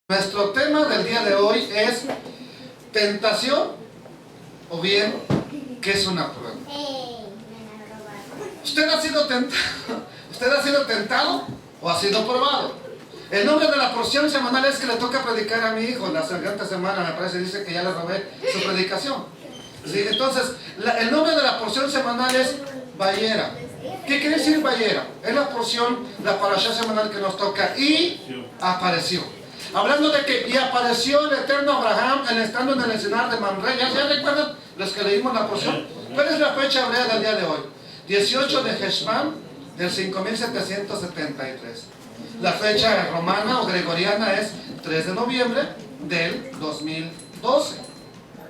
Nuestro tema del día de hoy es tentación o bien, ¿qué es una prueba? ¿Usted ha sido tentado? ¿Usted ha sido tentado o ha sido probado? El nombre de la porción semanal es que le toca predicar a mi hijo. La siguiente semana me parece, dice que ya le robé su predicación. ¿Sí? Entonces, el nombre de la porción semanal es Vayera. ¿Qué quiere decir Vayera? Es la porción, la parashá semanal que nos toca. Y apareció. Hablando de que y apareció el eterno Abraham estando en el encinar de Mamre. ¿Ya recuerdan los que leímos la porción? ¿Cuál es la fecha hebrea del día de hoy? 18 de Heshvan del 5773. La fecha romana o gregoriana es 3 de noviembre del 2012.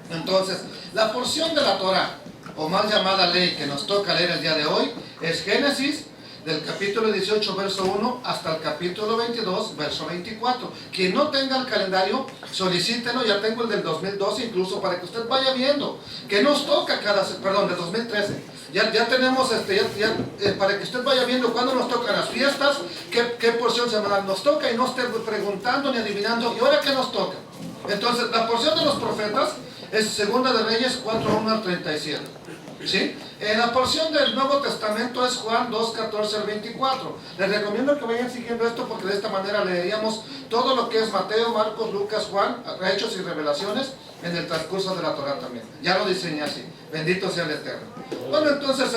Entonces, la porción de la Torah, o mal llamada ley, que nos toca leer el día de hoy, es Génesis, del capítulo 18, verso 1, hasta el capítulo 22, verso 24. Quien no tenga el calendario, solicítelo. Ya tengo el del 2012, incluso para que usted vaya viendo que nos toca del 2013. Ya tenemos para que usted vaya viendo cuándo nos tocan las fiestas, qué porción semanal nos toca, y no esté preguntando ni adivinando, ¿y ahora qué nos toca? Entonces, la porción de los profetas es Segunda de Reyes 4, 1 al 37. ¿Sí? La porción del Nuevo Testamento es Juan 2, 14 al 24. Les recomiendo que vayan siguiendo esto, porque de esta manera leeríamos todo lo que es Mateo, Marcos, Lucas, Juan, Hechos y Revelaciones en el transcurso de la Torah también. Ya lo diseñé así. Bendito sea el Eterno. Bueno, entonces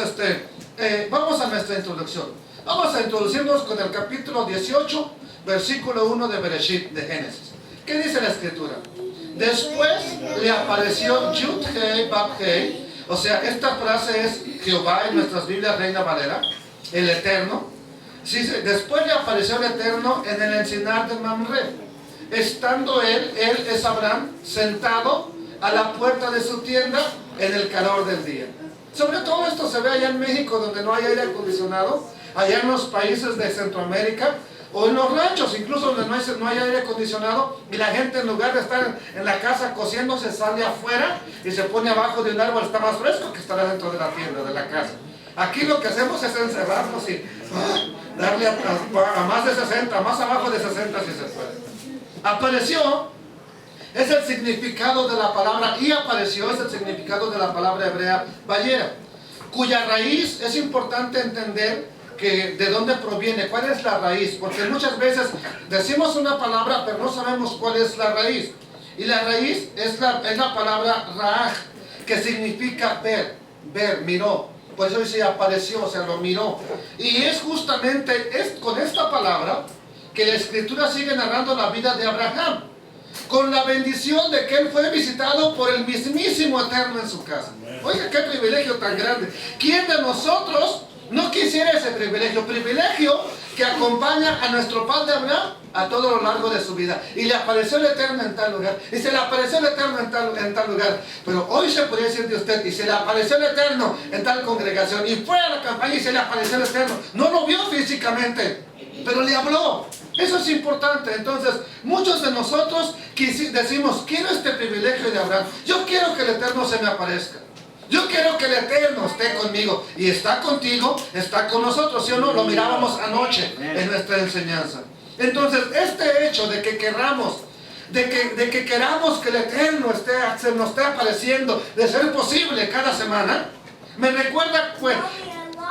vamos a nuestra introducción. Vamos a introducirnos con el capítulo 18, versículo 1 de Bereshit, de Génesis. ¿Qué dice la Escritura? Después le apareció Yud-Hei, Bab-Hei. O sea, esta frase es Jehová en nuestras Biblias Reina Valera, el Eterno. Sí, después le apareció el Eterno en el encinar de Mamre. Estando él es Abraham, sentado a la puerta de su tienda en el calor del día. Sobre todo esto se ve allá en México, donde no hay aire acondicionado, allá en los países de Centroamérica, o en los ranchos, incluso donde no hay aire acondicionado, y la gente, en lugar de estar en la casa cociéndose, sale afuera y se pone abajo de un árbol. Está más fresco que estar dentro de la tienda, de la casa. Aquí lo que hacemos es encerrarnos y darle a más de 60, más abajo de 60 si se puede. Apareció es el significado de la palabra, y apareció es el significado de la palabra hebrea Vayera, cuya raíz es importante entender de dónde proviene, cuál es la raíz, porque muchas veces decimos una palabra pero no sabemos cuál es la raíz. Y la raíz es la palabra Raaj, que significa ver, miró. Por eso dice apareció, o sea, lo miró. Y es justamente con esta palabra que la Escritura sigue narrando la vida de Abraham, con la bendición de que él fue visitado por el mismísimo Eterno en su casa. Oiga, qué privilegio tan grande. ¿Quién de nosotros no quisiera ese privilegio? Privilegio que acompaña a nuestro padre Abraham a todo lo largo de su vida. Y le apareció el Eterno en tal lugar, y se le apareció el Eterno en tal lugar. Pero hoy se podría decir de usted, y se le apareció el Eterno en tal congregación, y fue a la campaña y se le apareció el Eterno. No lo vio físicamente, pero le habló. Eso es importante. Entonces, muchos de nosotros decimos, quiero este privilegio de Abraham. Yo quiero que el Eterno se me aparezca. Yo quiero que el Eterno esté conmigo. Y está contigo, está con nosotros, ¿sí o no? Lo mirábamos anoche en nuestra enseñanza. Entonces, este hecho de que queramos, de que queramos que el Eterno se nos esté apareciendo, de ser posible cada semana, me recuerda, pues,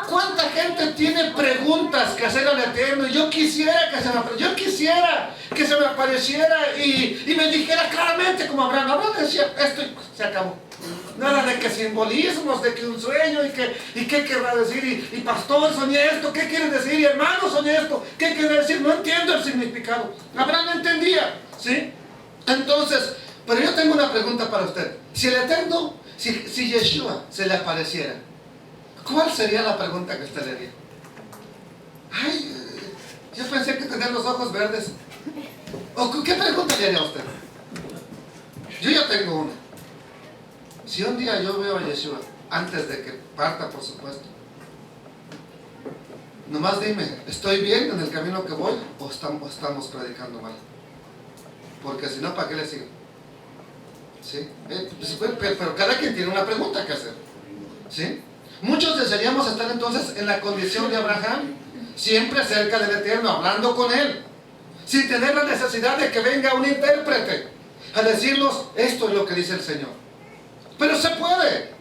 ¿cuánta gente tiene preguntas que hacer al Eterno? Yo quisiera que se me apareciera y me dijera claramente como Abraham. Abraham decía, esto se acabó. Nada de que simbolismos, de que un sueño y qué querrá decir, y pastor, soñé esto, ¿qué quiere decir? Y hermano, soñé esto, ¿qué quiere decir? No entiendo el significado. Abraham entendía, ¿sí? Entonces, pero yo tengo una pregunta para usted. Si el Eterno, si Yeshua se le apareciera, ¿cuál sería la pregunta que usted le haría? Ay, yo pensé que tenía los ojos verdes. ¿O qué pregunta le haría a usted? Yo ya tengo una. Si un día yo veo a Yeshua, antes de que parta, por supuesto, Nomás dime, ¿estoy bien en el camino que voy o estamos predicando mal? Porque si no, ¿para qué le sigo? ¿Sí? Pero cada quien tiene una pregunta que hacer. ¿Sí? Muchos desearíamos estar entonces en la condición de Abraham, siempre cerca del Eterno, hablando con Él, sin tener la necesidad de que venga un intérprete a decirnos, esto es lo que dice el Señor. Pero se puede,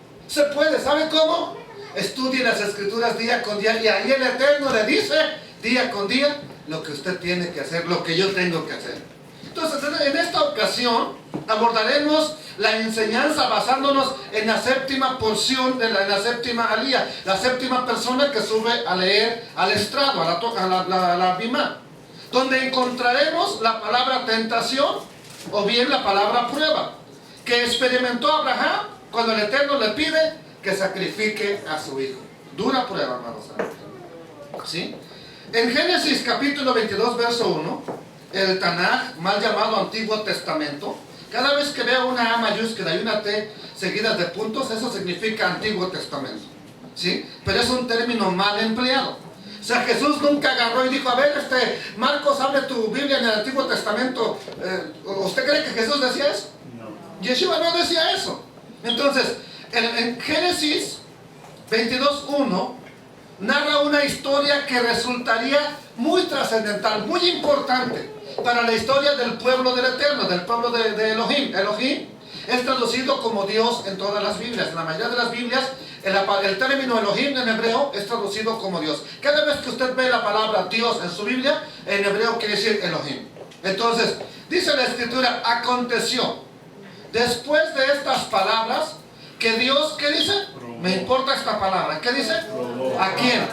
¿sabe cómo? Estudie las Escrituras día con día y ahí el Eterno le dice día con día lo que usted tiene que hacer, lo que yo tengo que hacer. Entonces, en esta ocasión abordaremos la enseñanza basándonos en la séptima porción, en la séptima alía, la séptima persona que sube a leer al estrado, a la bimá, donde encontraremos la palabra tentación o bien la palabra prueba, que experimentó Abraham cuando el Eterno le pide que sacrifique a su hijo. Dura prueba, hermanos. ¿Sí? En Génesis capítulo 22, verso 1, el Tanaj, mal llamado Antiguo Testamento, cada vez que vea una A mayúscula y una T seguidas de puntos, eso significa Antiguo Testamento. ¿Sí? Pero es un término mal empleado. O sea, Jesús nunca agarró y dijo, a ver, Marcos, abre tu Biblia en el Antiguo Testamento. ¿Usted cree que Jesús decía eso? No. Yeshua no decía eso. Entonces, en Génesis 22:1 narra una historia que resultaría muy trascendental, muy importante para la historia del pueblo del Eterno, del pueblo de Elohim. Elohim es traducido como Dios en todas las Biblias. En la mayoría de las Biblias, el término Elohim en hebreo es traducido como Dios. Cada vez que usted ve la palabra Dios en su Biblia, en hebreo quiere decir Elohim. Entonces, dice la Escritura, aconteció, después de estas palabras, que Dios, ¿qué dice? Me importa esta palabra. ¿Qué dice? ¿A quién?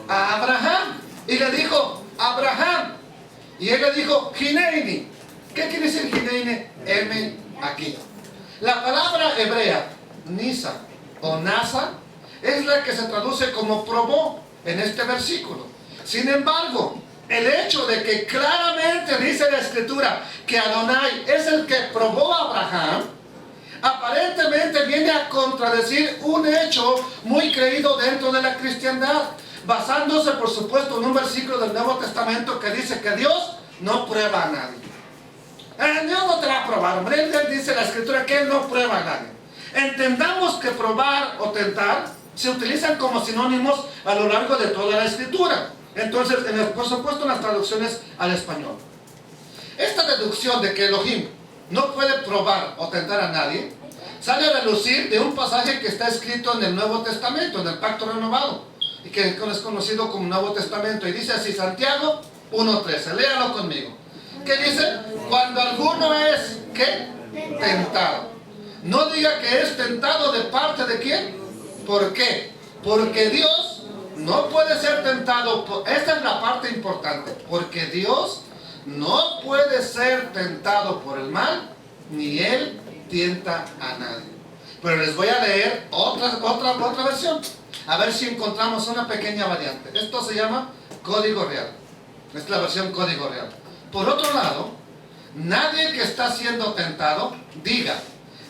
A Abraham. Y le dijo, Abraham. Y él le dijo, Hineini. ¿Qué quiere decir Hineini? M aquí. La palabra hebrea, Nisa o Nasa, es la que se traduce como probó en este versículo. Sin embargo, el hecho de que claramente dice la Escritura que Adonai es el que probó a Abraham, aparentemente viene a contradecir un hecho muy creído dentro de la cristiandad, basándose por supuesto en un versículo del Nuevo Testamento que dice que Dios no prueba a nadie. Dios no te va a probar, hombre. Él dice la Escritura que Él no prueba a nadie. Entendamos que probar o tentar se utilizan como sinónimos a lo largo de toda la Escritura. Entonces, por supuesto en las traducciones al español. Esta deducción de que Elohim no puede probar o tentar a nadie sale a relucir de un pasaje que está escrito en el Nuevo Testamento, en el Pacto Renovado, y que es conocido como Nuevo Testamento, y dice así, Santiago 1:13, léalo conmigo. ¿Qué dice? Cuando alguno es, ¿qué? Tentado. No diga que es tentado de parte de quién. ¿Por qué? Porque Dios no puede ser tentado, esta es la parte importante, porque Dios no puede ser tentado por el mal, ni Él tienta a nadie. Pero les voy a leer otra versión, a ver si encontramos una pequeña variante. Esto se llama Código Real. Esta es la versión Código Real. Por otro lado, nadie que está siendo tentado diga,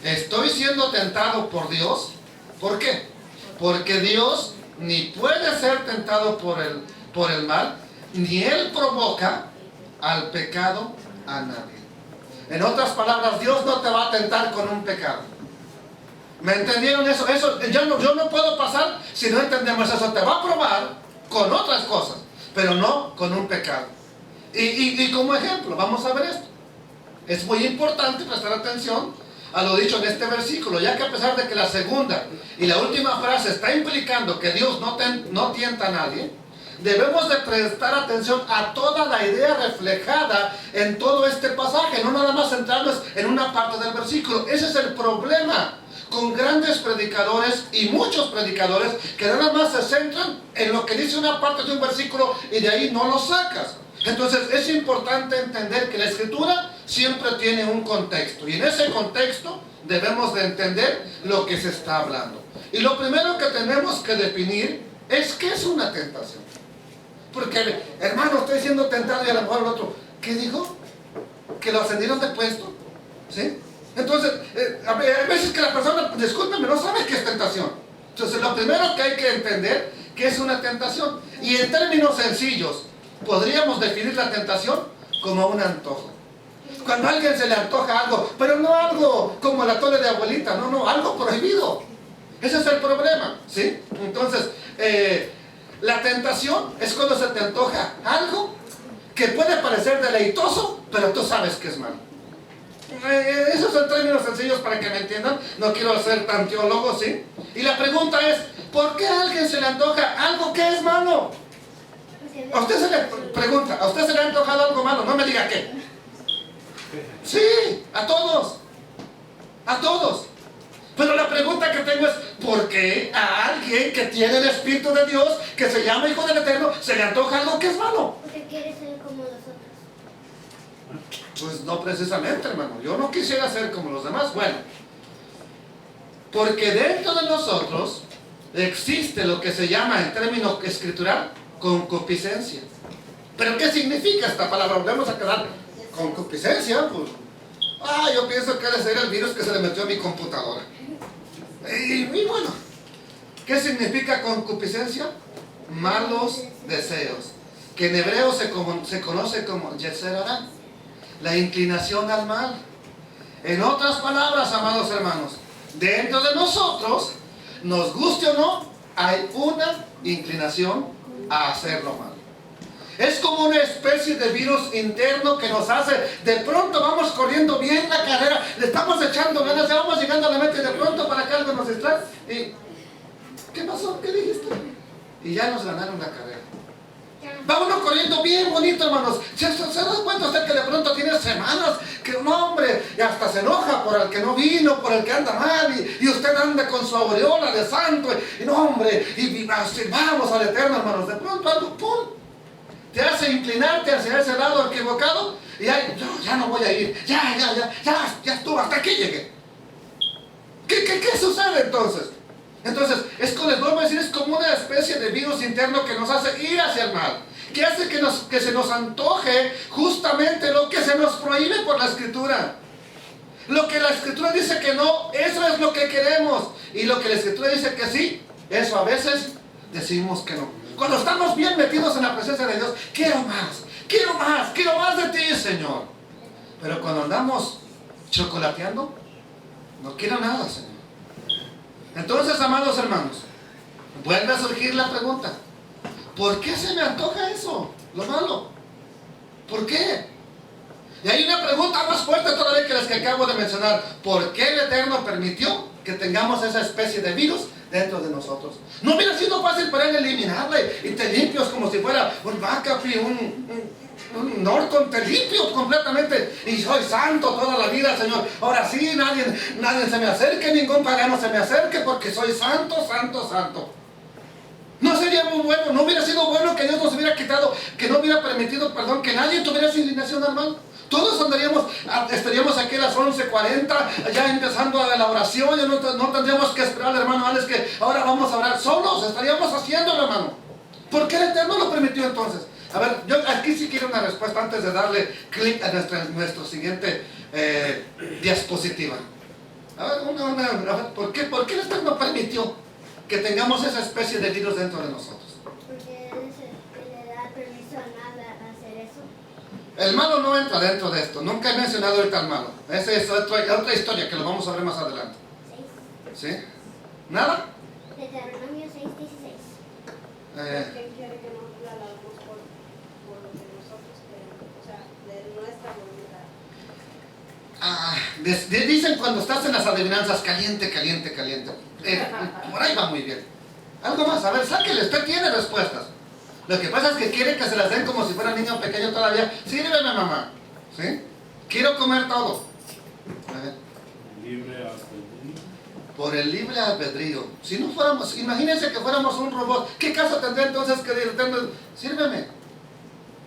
estoy siendo tentado por Dios. ¿Por qué? Porque Dios ni puede ser tentado por el mal, ni Él provoca al pecado a nadie. En otras palabras, Dios no te va a tentar con un pecado. ¿Me entendieron eso? Yo no puedo pasar si no entendemos eso. Te va a probar con otras cosas, pero no con un pecado. Y como ejemplo, vamos a ver esto. Es muy importante prestar atención a lo dicho en este versículo, ya que a pesar de que la segunda y la última frase está implicando que Dios no tienta a nadie, debemos de prestar atención a toda la idea reflejada en todo este pasaje, no nada más centrarnos en una parte del versículo. Ese es el problema con grandes predicadores y muchos predicadores que nada más se centran en lo que dice una parte de un versículo y de ahí no lo sacas. Entonces es importante entender que la Escritura siempre tiene un contexto, y en ese contexto debemos de entender lo que se está hablando. Y lo primero que tenemos que definir es qué es una tentación. Porque, hermano, estoy siendo tentado, y a lo mejor el otro, ¿qué dijo? ¿Que lo ascendieron de puesto? ¿Sí? Entonces, hay veces que la persona, discúlpeme, no sabe qué es tentación. Entonces, lo primero que hay que entender, ¿Qué es una tentación? Y en términos sencillos, podríamos definir la tentación como un antojo. Cuando a alguien se le antoja algo, pero no algo como la atole de abuelita, no, algo prohibido. Ese es el problema, ¿sí? Entonces, la tentación es cuando se te antoja algo que puede parecer deleitoso, pero tú sabes que es malo. Esos son términos sencillos para que me entiendan. No quiero ser tan teólogo, ¿sí? Y la pregunta es, ¿por qué a alguien se le antoja algo que es malo? A usted se le pregunta, ¿a usted se le ha antojado algo malo? No me diga qué. Sí, a todos. A todos. Pero la pregunta que tengo es, ¿por qué a alguien que tiene el Espíritu de Dios, que se llama Hijo del Eterno, se le antoja algo que es malo? Porque quiere ser como los otros. Pues no precisamente, hermano. Yo no quisiera ser como los demás. Bueno, porque dentro de nosotros existe lo que se llama en término escritural concupiscencia. ¿Pero qué significa esta palabra? Volvemos a quedar concupiscencia. Pues, yo pienso que debe ser el virus que se le metió a mi computadora. Y bueno, ¿qué significa concupiscencia? Malos deseos, que en hebreo se conoce como Yetzer Hara, la inclinación al mal. En otras palabras, amados hermanos, dentro de nosotros, nos guste o no, hay una inclinación a hacer lo malo. Es como una especie de virus interno que nos hace, de pronto vamos corriendo bien la carrera, le estamos echando ganas, ya vamos llegando a la meta y de pronto para que algo nos distrae. ¿Y qué pasó? ¿Qué dijiste? Y ya nos ganaron la carrera. Vámonos corriendo bien bonito, hermanos. ¿Se da cuenta usted que de pronto tiene semanas que un hombre y hasta se enoja por el que no vino, por el que anda mal, y usted anda con su aureola de santo, y no, hombre, y vamos al Eterno, hermanos? De pronto algo, ¡pum!, te hace inclinarte hacia ese lado equivocado, y ya no voy a ir, ya estuvo, hasta aquí llegué. ¿Qué sucede entonces? Entonces, les vuelvo a decir, es como una especie de virus interno que nos hace ir hacia el mal, que hace que se nos antoje justamente lo que se nos prohíbe por la Escritura. Lo que la Escritura dice que no, eso es lo que queremos. Y lo que la Escritura dice que sí, eso a veces decimos que no. Cuando estamos bien metidos en la presencia de Dios, quiero más de ti, Señor. Pero cuando andamos chocolateando, no quiero nada, Señor. Entonces, amados hermanos, vuelve a surgir la pregunta, ¿por qué se me antoja eso, lo malo? ¿Por qué? Y hay una pregunta más fuerte todavía que las que acabo de mencionar. ¿Por qué el Eterno permitió que tengamos esa especie de virus dentro de nosotros? No hubiera sido fácil para Él eliminarla y te limpios como si fuera un McAfee, un Norton, te limpio completamente y soy santo toda la vida, Señor. Ahora sí, nadie se me acerque, ningún pagano se me acerque, porque soy santo. No sería muy bueno, no hubiera sido bueno que Dios nos hubiera quitado, que no hubiera permitido, que nadie tuviera esa inclinación al mal. Todos estaríamos aquí a las 11:40, ya empezando a la oración, ya no tendríamos que esperar al hermano Alex que ahora vamos a orar solos, estaríamos haciéndolo, hermano. ¿Por qué el Eterno lo permitió entonces? A ver, yo aquí sí quiero una respuesta antes de darle clic a nuestro siguiente diapositiva. A ver, ¿por qué el Eterno permitió que tengamos esa especie de virus dentro de nosotros? Porque le da permiso a nada a hacer eso. El malo no entra dentro de esto. Nunca he mencionado ahorita al malo. Esa es otra historia que lo vamos a ver más adelante. 6. ¿Sí? ¿Nada? Deuteronomio 6:16. ¿Quién quiere que no la hagamos por lo que nosotros queremos? O sea, de nuestra voluntad. Dicen cuando estás en las adivinanzas, caliente. Por ahí va muy bien. Algo más, a ver, sáquele, usted tiene respuestas. Lo que pasa es que quiere que se las den como si fuera niño pequeño todavía. Sírveme, mamá. ¿Sí? Quiero comer todo. A ver. Libre albedrío. Por el libre albedrío. Si no fuéramos, imagínense que fuéramos un robot. ¿Qué caso tendría entonces que decirle, sírveme?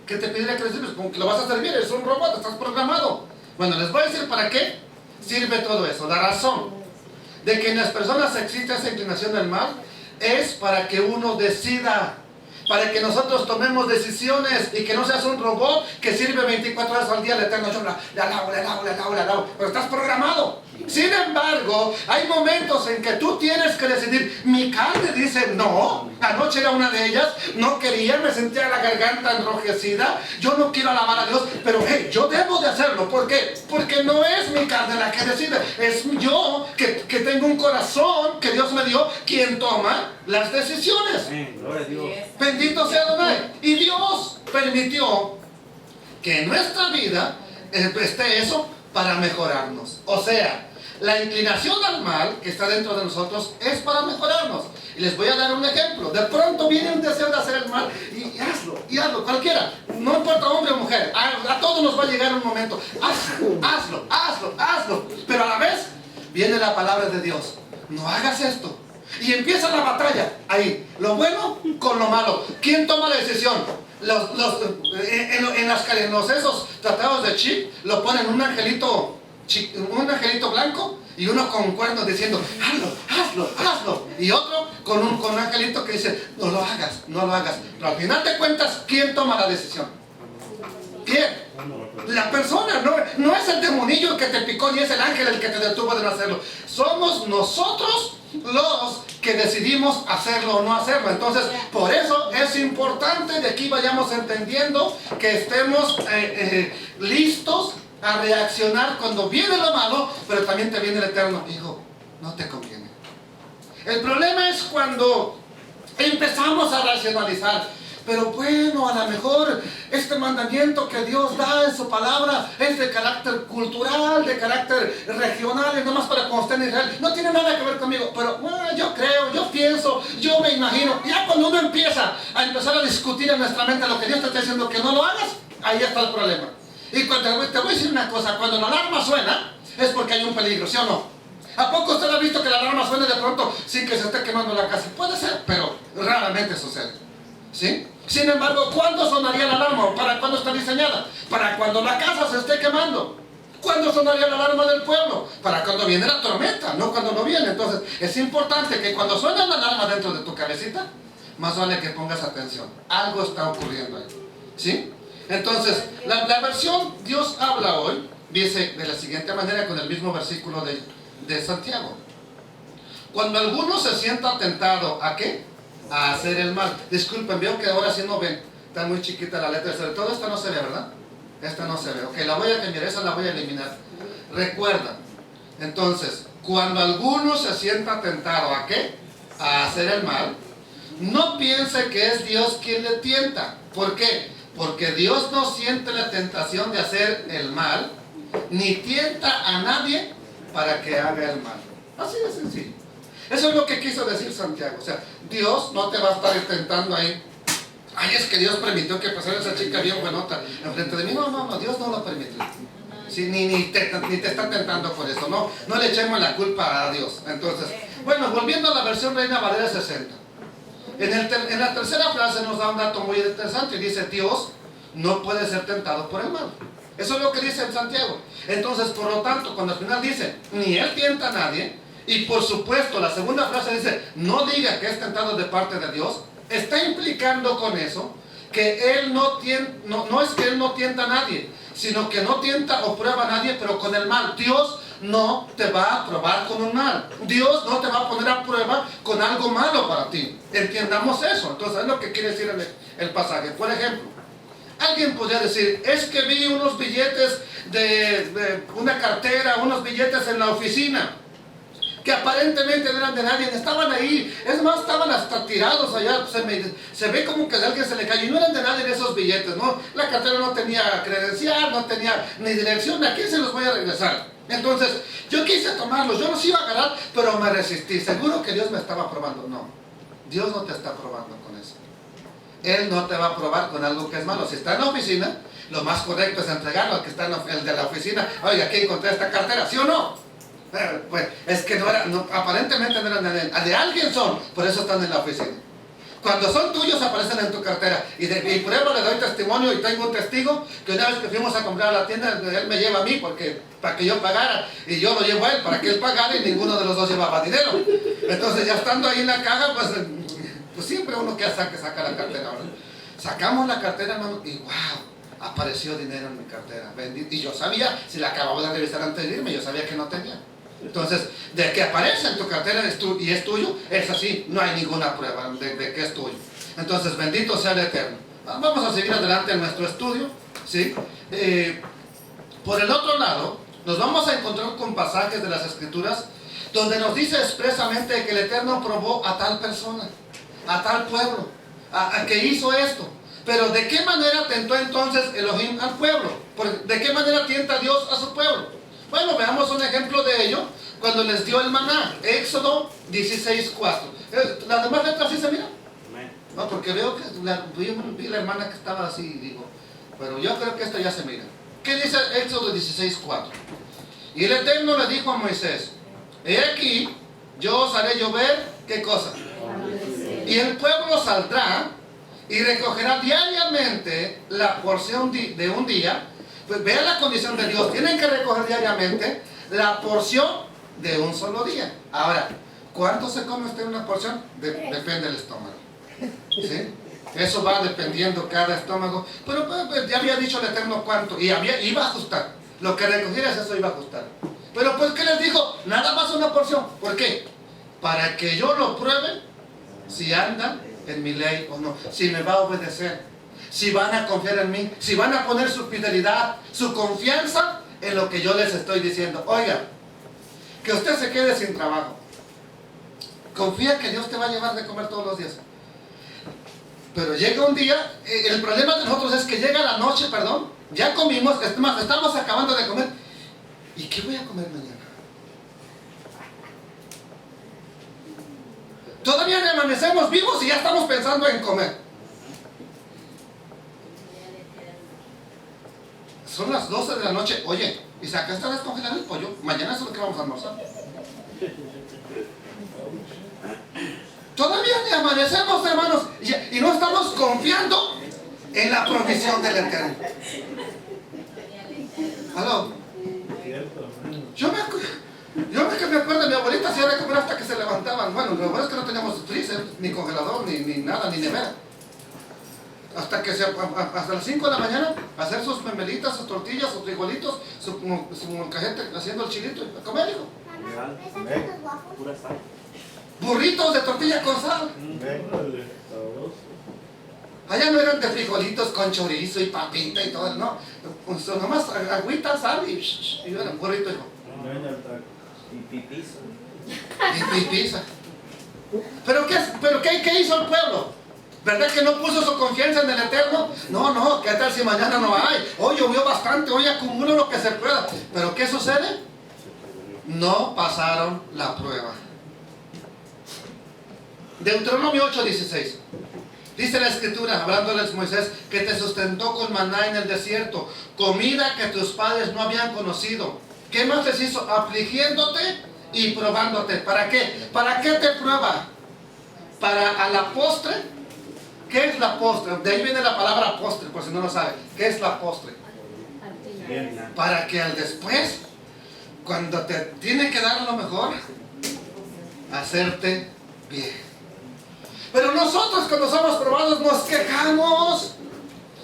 ¿Qué te pediría que le sirves? Como que lo vas a servir, eres un robot, estás programado. Bueno, les voy a decir para qué sirve todo eso. La razón de que en las personas existe esa inclinación del mal es para que uno decida, para que nosotros tomemos decisiones y que no seas un robot que sirve 24 horas al día al Eterno. Yo le alabo, pero estás programado. Sin embargo, hay momentos en que tú tienes que decidir. Mi carne dice no. Anoche era una de ellas. No quería, me sentía la garganta enrojecida. Yo no quiero alabar a Dios, pero hey, yo debo de hacerlo. ¿Por qué? Porque no es mi carne la que decide. Es yo que tengo un corazón que Dios me dio, quien toma las decisiones. Gloria a Dios. Bendito sea Adonai. Y Dios permitió que en nuestra vida esté eso para mejorarnos. O sea, la inclinación al mal que está dentro de nosotros es para mejorarnos. Y les voy a dar un ejemplo. De pronto viene un deseo de hacer el mal y hazlo, cualquiera. No importa hombre o mujer. A todos nos va a llegar un momento. Hazlo. Pero a la vez viene la palabra de Dios. No hagas esto. Y empieza la batalla. Ahí, lo bueno con lo malo. ¿Quién toma la decisión? En los esos tratados de chip lo ponen un angelito blanco y uno con cuernos diciendo hazlo, y otro con un angelito que dice no lo hagas. Pero al final de cuentas, ¿quién toma la decisión? ¿Quién? La persona, no es el demonillo que te picó ni es el ángel el que te detuvo de no hacerlo. Somos nosotros los que decidimos hacerlo o no hacerlo. Entonces, por eso es importante de aquí vayamos entendiendo que estemos listos a reaccionar cuando viene lo malo, pero también te viene el Eterno. Hijo, no te conviene. El problema es cuando empezamos a racionalizar. Pero bueno, a lo mejor este mandamiento que Dios da en su palabra es de carácter cultural, de carácter regional, y nomás para cuando esté en Israel. No tiene nada que ver conmigo, pero bueno, yo creo, yo pienso, yo me imagino. Ya cuando uno empieza a discutir en nuestra mente lo que Dios te está diciendo que no lo hagas, ahí está el problema. Y cuando, te voy a decir una cosa, cuando la alarma suena, es porque hay un peligro, ¿sí o no? ¿A poco usted ha visto que la alarma suene de pronto sin que se esté quemando la casa? Puede ser, pero raramente sucede. ¿Sí? Sin embargo, ¿cuándo sonaría la alarma? ¿Para cuándo está diseñada? Para cuando la casa se esté quemando. ¿Cuándo sonaría la alarma del pueblo? Para cuando viene la tormenta, no cuando no viene. Entonces, es importante que cuando suena la alarma dentro de tu cabecita, más vale que pongas atención. Algo está ocurriendo ahí. ¿Sí? Entonces, la versión Dios habla hoy, dice de la siguiente manera con el mismo versículo de Santiago. Cuando alguno se sienta tentado, ¿a qué? A hacer el mal. Disculpen, veo que ahora sí no ven. Está muy chiquita la letra. Sobre todo esta no se ve, ¿verdad? Esta no se ve. Ok, la voy a cambiar, esa la voy a eliminar. Recuerda. Entonces, cuando alguno se sienta tentado, ¿a qué? A hacer el mal. No piense que es Dios quien le tienta. ¿Por qué? Porque Dios no siente la tentación de hacer el mal, ni tienta a nadie para que haga el mal. Así de sencillo. Eso es lo que quiso decir Santiago. O sea, Dios no te va a estar tentando ahí. Ay, es que Dios permitió que pasara esa chica bien buenota enfrente de mí. No, Dios no lo permitió. Sí, ni te está tentando por eso. No le echemos la culpa a Dios. Entonces, bueno, volviendo a la versión Reina Valera 60. En la tercera frase nos da un dato muy interesante. Dice, Dios no puede ser tentado por el mal. Eso es lo que dice en Santiago. Entonces, por lo tanto, cuando al final dice, ni Él tienta a nadie, y por supuesto, la segunda frase dice, no diga que es tentado de parte de Dios, está implicando con eso que Él no es que Él no tienta a nadie, sino que no tienta o prueba a nadie, pero con el mal. Dios no te va a probar con un mal. Dios no te va a poner a prueba con algo malo para ti. Entiendamos eso. Entonces, es lo que quiere decir el pasaje. Por ejemplo, alguien podría decir, es que vi unos billetes de una cartera, unos billetes en la oficina, que aparentemente no eran de nadie, estaban ahí, es más, estaban hasta tirados allá, se ve como que de alguien se le cayó, y no eran de nadie esos billetes, ¿no? La cartera no tenía credencial, no tenía ni dirección, ¿a quién se los voy a regresar? Entonces, yo quise tomarlos, yo los iba a agarrar, pero me resistí, seguro que Dios me estaba probando. No, Dios no te está probando con eso. Él no te va a probar con algo que es malo. Si está en la oficina, lo más correcto es entregarlo al que está el de la oficina. Oye, aquí encontré esta cartera, ¿sí o no? Pues es que aparentemente no eran de alguien son, por eso están en la oficina. Cuando son tuyos aparecen en tu cartera. Y prueba, le doy testimonio y tengo un testigo que una vez que fuimos a comprar a la tienda, él me lleva a mí para que yo pagara, y yo lo llevo a él para que él pagara, y ninguno de los dos llevaba dinero. Entonces ya estando ahí en la caja, pues siempre uno que saca la cartera, ¿verdad? Sacamos la cartera, hermano, y wow, apareció dinero en mi cartera. Bendito. Y yo sabía, si la acababa de revisar antes de irme, yo sabía que no tenía. Entonces, de que aparece en tu cartera y es tuyo, es así, no hay ninguna prueba de que es tuyo. Entonces, bendito sea el Eterno. Vamos a seguir adelante en nuestro estudio, ¿sí? Por el otro lado, nos vamos a encontrar con pasajes de las Escrituras donde nos dice expresamente que el Eterno probó a tal persona, a tal pueblo, a que hizo esto. Pero ¿de qué manera tentó entonces Elohim al pueblo? ¿De qué manera tienta Dios a su pueblo? Bueno, veamos un ejemplo de ello cuando les dio el maná. Éxodo 16:4. ¿Las demás letras sí se miran? No, porque veo que vi la hermana que estaba así, digo, pero yo creo que esto ya se mira. ¿Qué dice Éxodo 16:4? Y el Eterno le dijo a Moisés: he aquí, yo os haré llover, ¿qué cosa? Y el pueblo saldrá y recogerá diariamente la porción de un día. Pues vean la condición de Dios, tienen que recoger diariamente la porción de un solo día. Ahora, ¿cuánto se come usted una porción? Depende del estómago, ¿sí? Eso va dependiendo cada estómago. Pero pues, ya había dicho el Eterno cuánto, y iba a ajustar. Lo que recogieras, eso iba a ajustar. Pero pues, ¿qué les dijo? Nada más una porción. ¿Por qué? Para que yo lo pruebe si andan en mi ley o no, si me va a obedecer, si van a confiar en mí, si van a poner su fidelidad, su confianza en lo que yo les estoy diciendo. Oiga, que usted se quede sin trabajo, confía que Dios te va a llevar de comer todos los días. Pero llega un día, el problema de nosotros es que llega la noche, ya comimos, estamos acabando de comer, ¿y qué voy a comer mañana? Todavía no amanecemos vivos y ya estamos pensando en comer. Son las 12 de la noche. Oye, ¿y si acá está descongelado el pollo? Mañana es lo que vamos a almorzar. Todavía ni amanecemos, hermanos, y no estamos confiando en la provisión del Eterno. ¿Aló? Yo me acuerdo de mi abuelita, hacía de comer hasta que se levantaban. Bueno, lo bueno es que no teníamos freezer, ni congelador, ni nada, ni nevera. Hasta las 5 de la mañana, hacer sus memelitas, sus tortillas, sus frijolitos, su molcajete, haciendo el chilito, a comer, hijo. Mamá, ¿me sacas los guapos? Pura sal. Burritos de tortilla con sal. Allá no eran de frijolitos con chorizo y papita y todo, no. Pues nomás agüita, sal y era un burrito, hijo. Y pipizo. Y pizza. ¿Pero qué hizo el pueblo? ¿Verdad que no puso su confianza en el Eterno? No, ¿qué tal si mañana no hay? Hoy llovió bastante, hoy acumulo lo que se pueda. ¿Pero qué sucede? No pasaron la prueba. Deuteronomio 8:16. Dice la Escritura, hablándoles Moisés, que te sustentó con maná en el desierto, comida que tus padres no habían conocido. ¿Qué más les hizo? Afligiéndote y probándote. ¿Para qué? ¿Para qué te prueba? Para a la postre. ¿Qué es la postre? De ahí viene la palabra postre, por si no lo sabe. ¿Qué es la postre? Para que al después, cuando te tiene que dar lo mejor, hacerte bien. Pero nosotros cuando somos probados nos quejamos,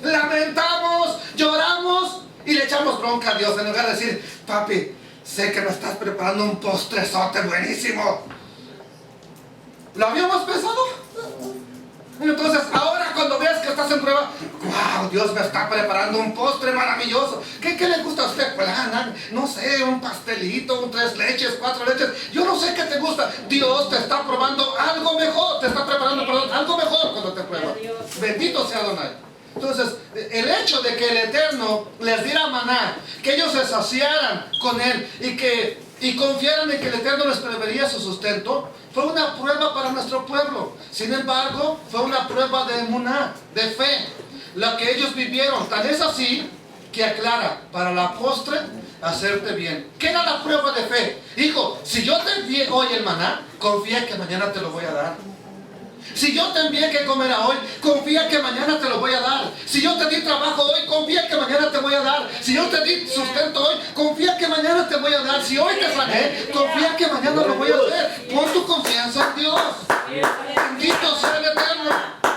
lamentamos, lloramos y le echamos bronca a Dios en lugar de decir: papi, sé que me estás preparando un postrezote buenísimo. ¿Lo habíamos pensado? Entonces ahora cuando veas que estás en prueba, wow, Dios me está preparando un postre maravilloso. ¿Qué le gusta a usted? Pues no sé, un pastelito, 3 leches, 4 leches. Yo no sé qué te gusta. Dios te está probando algo mejor. Te está preparando, algo mejor cuando te prueba. Bendito sea Adonai. Entonces, el hecho de que el Eterno les diera maná, que ellos se saciaran con él y confiaran en que el Eterno les proveería su sustento, fue una prueba para nuestro pueblo. Sin embargo, fue una prueba de emuná, de fe, la que ellos vivieron. Tan es así que aclara, para la postre, hacerte bien. ¿Qué era la prueba de fe? Hijo, si yo te envié hoy el maná, confía que mañana te lo voy a dar. Si yo te envié que comer hoy, confía que mañana te lo voy a dar. Si yo te di trabajo hoy, confía que mañana te voy a dar. Si yo te di sustento hoy, confía que mañana te voy a dar. Si hoy te sané, confía que mañana lo voy a hacer. Pon tu confianza en Dios. Bendito sea el Eterno.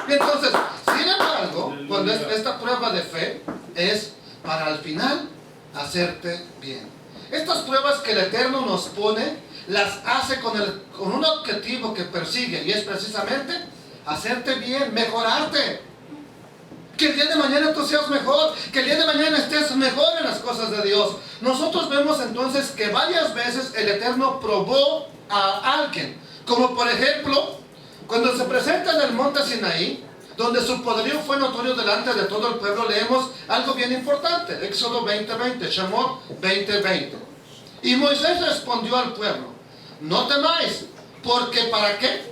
Entonces, sin embargo, cuando esta prueba de fe es para al final hacerte bien. Estas pruebas que el Eterno nos pone, las hace con un objetivo que persigue, y es precisamente hacerte bien, mejorarte. Que el día de mañana tú seas mejor, que el día de mañana estés mejor en las cosas de Dios. Nosotros vemos entonces que varias veces el Eterno probó a alguien, como por ejemplo, cuando se presenta en el monte Sinaí, donde su poderío fue notorio delante de todo el pueblo, leemos algo bien importante, Éxodo 20:20, Shemot 20:20. Y Moisés respondió al pueblo: no temáis, porque ¿para qué?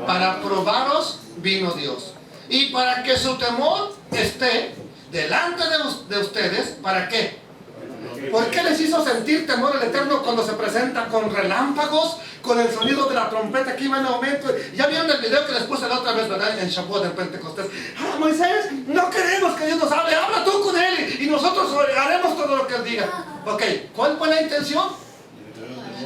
Para probaros vino Dios. Y para que su temor esté delante de ustedes, ¿para qué? ¿Por qué les hizo sentir temor el Eterno cuando se presenta con relámpagos, con el sonido de la trompeta que iba en aumento? Ya vieron el video que les puse la otra vez, ¿verdad? En Shavuot, en Pentecostés. Ah, Moisés, no queremos que Dios nos hable, habla tú con Él y nosotros haremos todo lo que Él diga. Ok, ¿cuál fue la intención?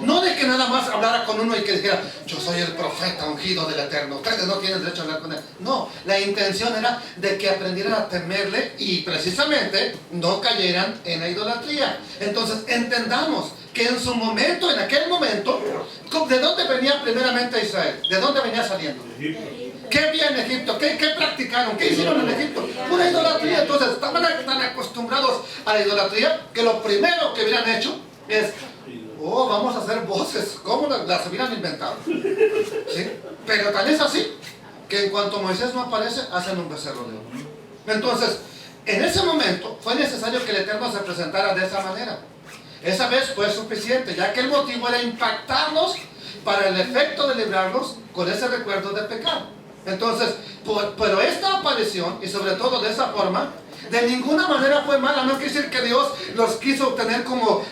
No de que nada más hablara con uno y que dijera: yo soy el profeta ungido del Eterno, ustedes no tienen derecho a hablar con él. No, la intención era de que aprendieran a temerle y precisamente no cayeran en la idolatría. Entonces entendamos que en su momento, en aquel momento, ¿de dónde venía primeramente Israel? ¿De dónde venía saliendo? ¿Qué había en Egipto? ¿Qué practicaron? ¿Qué hicieron en Egipto? Pura idolatría. Entonces estaban tan acostumbrados a la idolatría que lo primero que hubieran hecho es: oh, vamos a hacer voces. ¿Cómo las hubieran inventado? ¿Sí? Pero tan es así que en cuanto Moisés no aparece, hacen un becerro de oro. Entonces, en ese momento fue necesario que el Eterno se presentara de esa manera. Esa vez fue suficiente, ya que el motivo era impactarlos para el efecto de librarlos con ese recuerdo de pecado. Entonces, pero esta aparición, y sobre todo de esa forma, de ninguna manera fue mala. No quiere decir que Dios los quiso tener como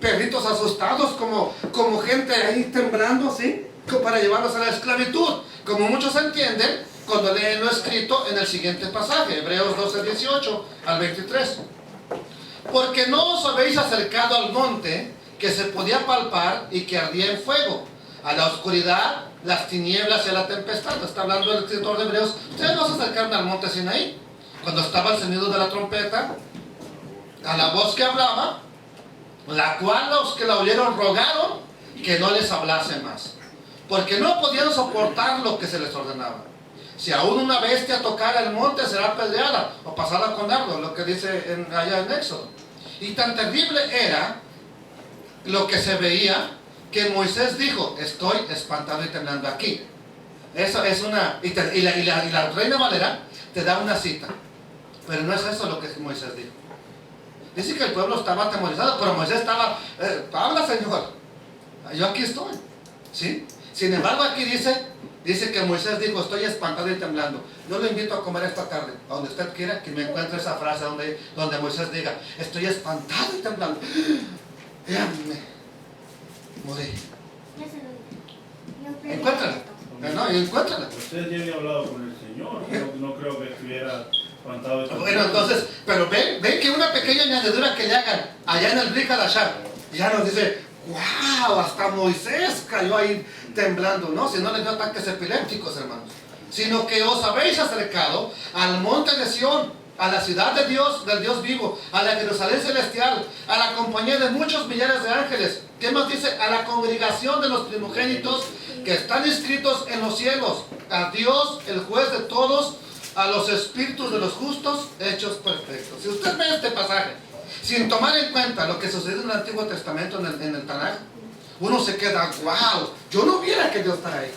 perritos asustados, como gente ahí temblando, ¿sí? Para llevarlos a la esclavitud, como muchos entienden cuando leen lo escrito en el siguiente pasaje, Hebreos 12:18 al 23. Porque no os habéis acercado al monte que se podía palpar y que ardía en fuego, a la oscuridad, las tinieblas y a la tempestad. Está hablando el escritor de Hebreos. Ustedes no se acercaron al monte Sinaí, cuando estaba el sonido de la trompeta, a la voz que hablaba, la cual los que la oyeron rogaron que no les hablase más, porque no podían soportar lo que se les ordenaba. Si aún una bestia tocara el monte, será apedreada o pasada con dardo, lo que dice allá en Éxodo. Y tan terrible era lo que se veía que Moisés dijo: estoy espantado y temblando aquí. Eso es una... Y la Reina Valera te da una cita, pero no es eso lo que Moisés dijo. Dice que el pueblo estaba atemorizado, pero Moisés estaba: habla, Señor, yo aquí estoy, ¿sí? Sin embargo, aquí dice que Moisés dijo: estoy espantado y temblando. Yo lo invito a comer esta tarde, a donde usted quiera, que me encuentre esa frase donde Moisés diga: estoy espantado y temblando. Ya me morí. Encuéntrala. No, encuéntrala. Usted ya había hablado con el Señor, no creo que estuviera espantado. Bueno, entonces, pero ven que una pequeña añadidura que le hagan allá en el Brit Hadashah, ya nos dice: wow, hasta Moisés cayó ahí temblando. No, si no le dio ataques epilépticos, hermanos, sino que os habéis acercado al monte de Sión, a la ciudad de Dios, del Dios vivo, a la Jerusalén celestial, a la compañía de muchos millares de ángeles. ¿Qué más dice? A la congregación de los primogénitos que están inscritos en los cielos, a Dios, el juez de todos, a los espíritus de los justos hechos perfectos. Si usted ve este pasaje sin tomar en cuenta lo que sucedió en el Antiguo Testamento, en el Tanaj, uno se queda: wow, yo no viera que Dios está ahí.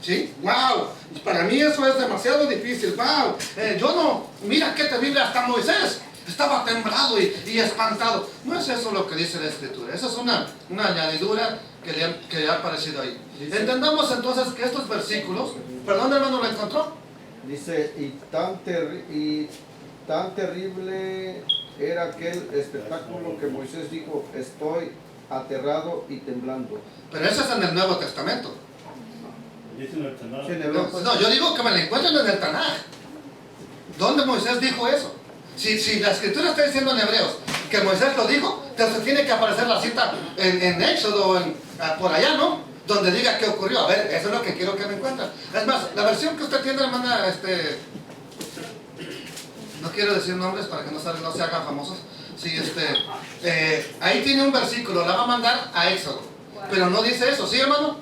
¿Sí? Wow, para mí eso es demasiado difícil. Wow, yo no, mira qué terrible, hasta Moisés estaba temblado y espantado. No es eso lo que dice la Escritura. Esa es una añadidura que le ha aparecido ahí. Entendamos entonces que estos versículos, perdón, hermano, ¿lo encontró? Dice: y tan terrible era aquel espectáculo que Moisés dijo: estoy aterrado y temblando. Pero eso es en el Nuevo Testamento. Dice en el Tanaj. Sí, en hebreo, pues. No, yo digo que me la encuentran en el Tanaj. ¿Dónde Moisés dijo eso? Si la Escritura está diciendo en Hebreos que Moisés lo dijo, entonces tiene que aparecer la cita en Éxodo, por allá, ¿no? Donde diga qué ocurrió. A ver, eso es lo que quiero que me encuentren. Es más, la versión que usted tiene, hermana, no quiero decir nombres para que no se hagan famosos. Sí, ahí tiene un versículo, la va a mandar a Éxodo. Pero no dice eso, ¿sí, hermano?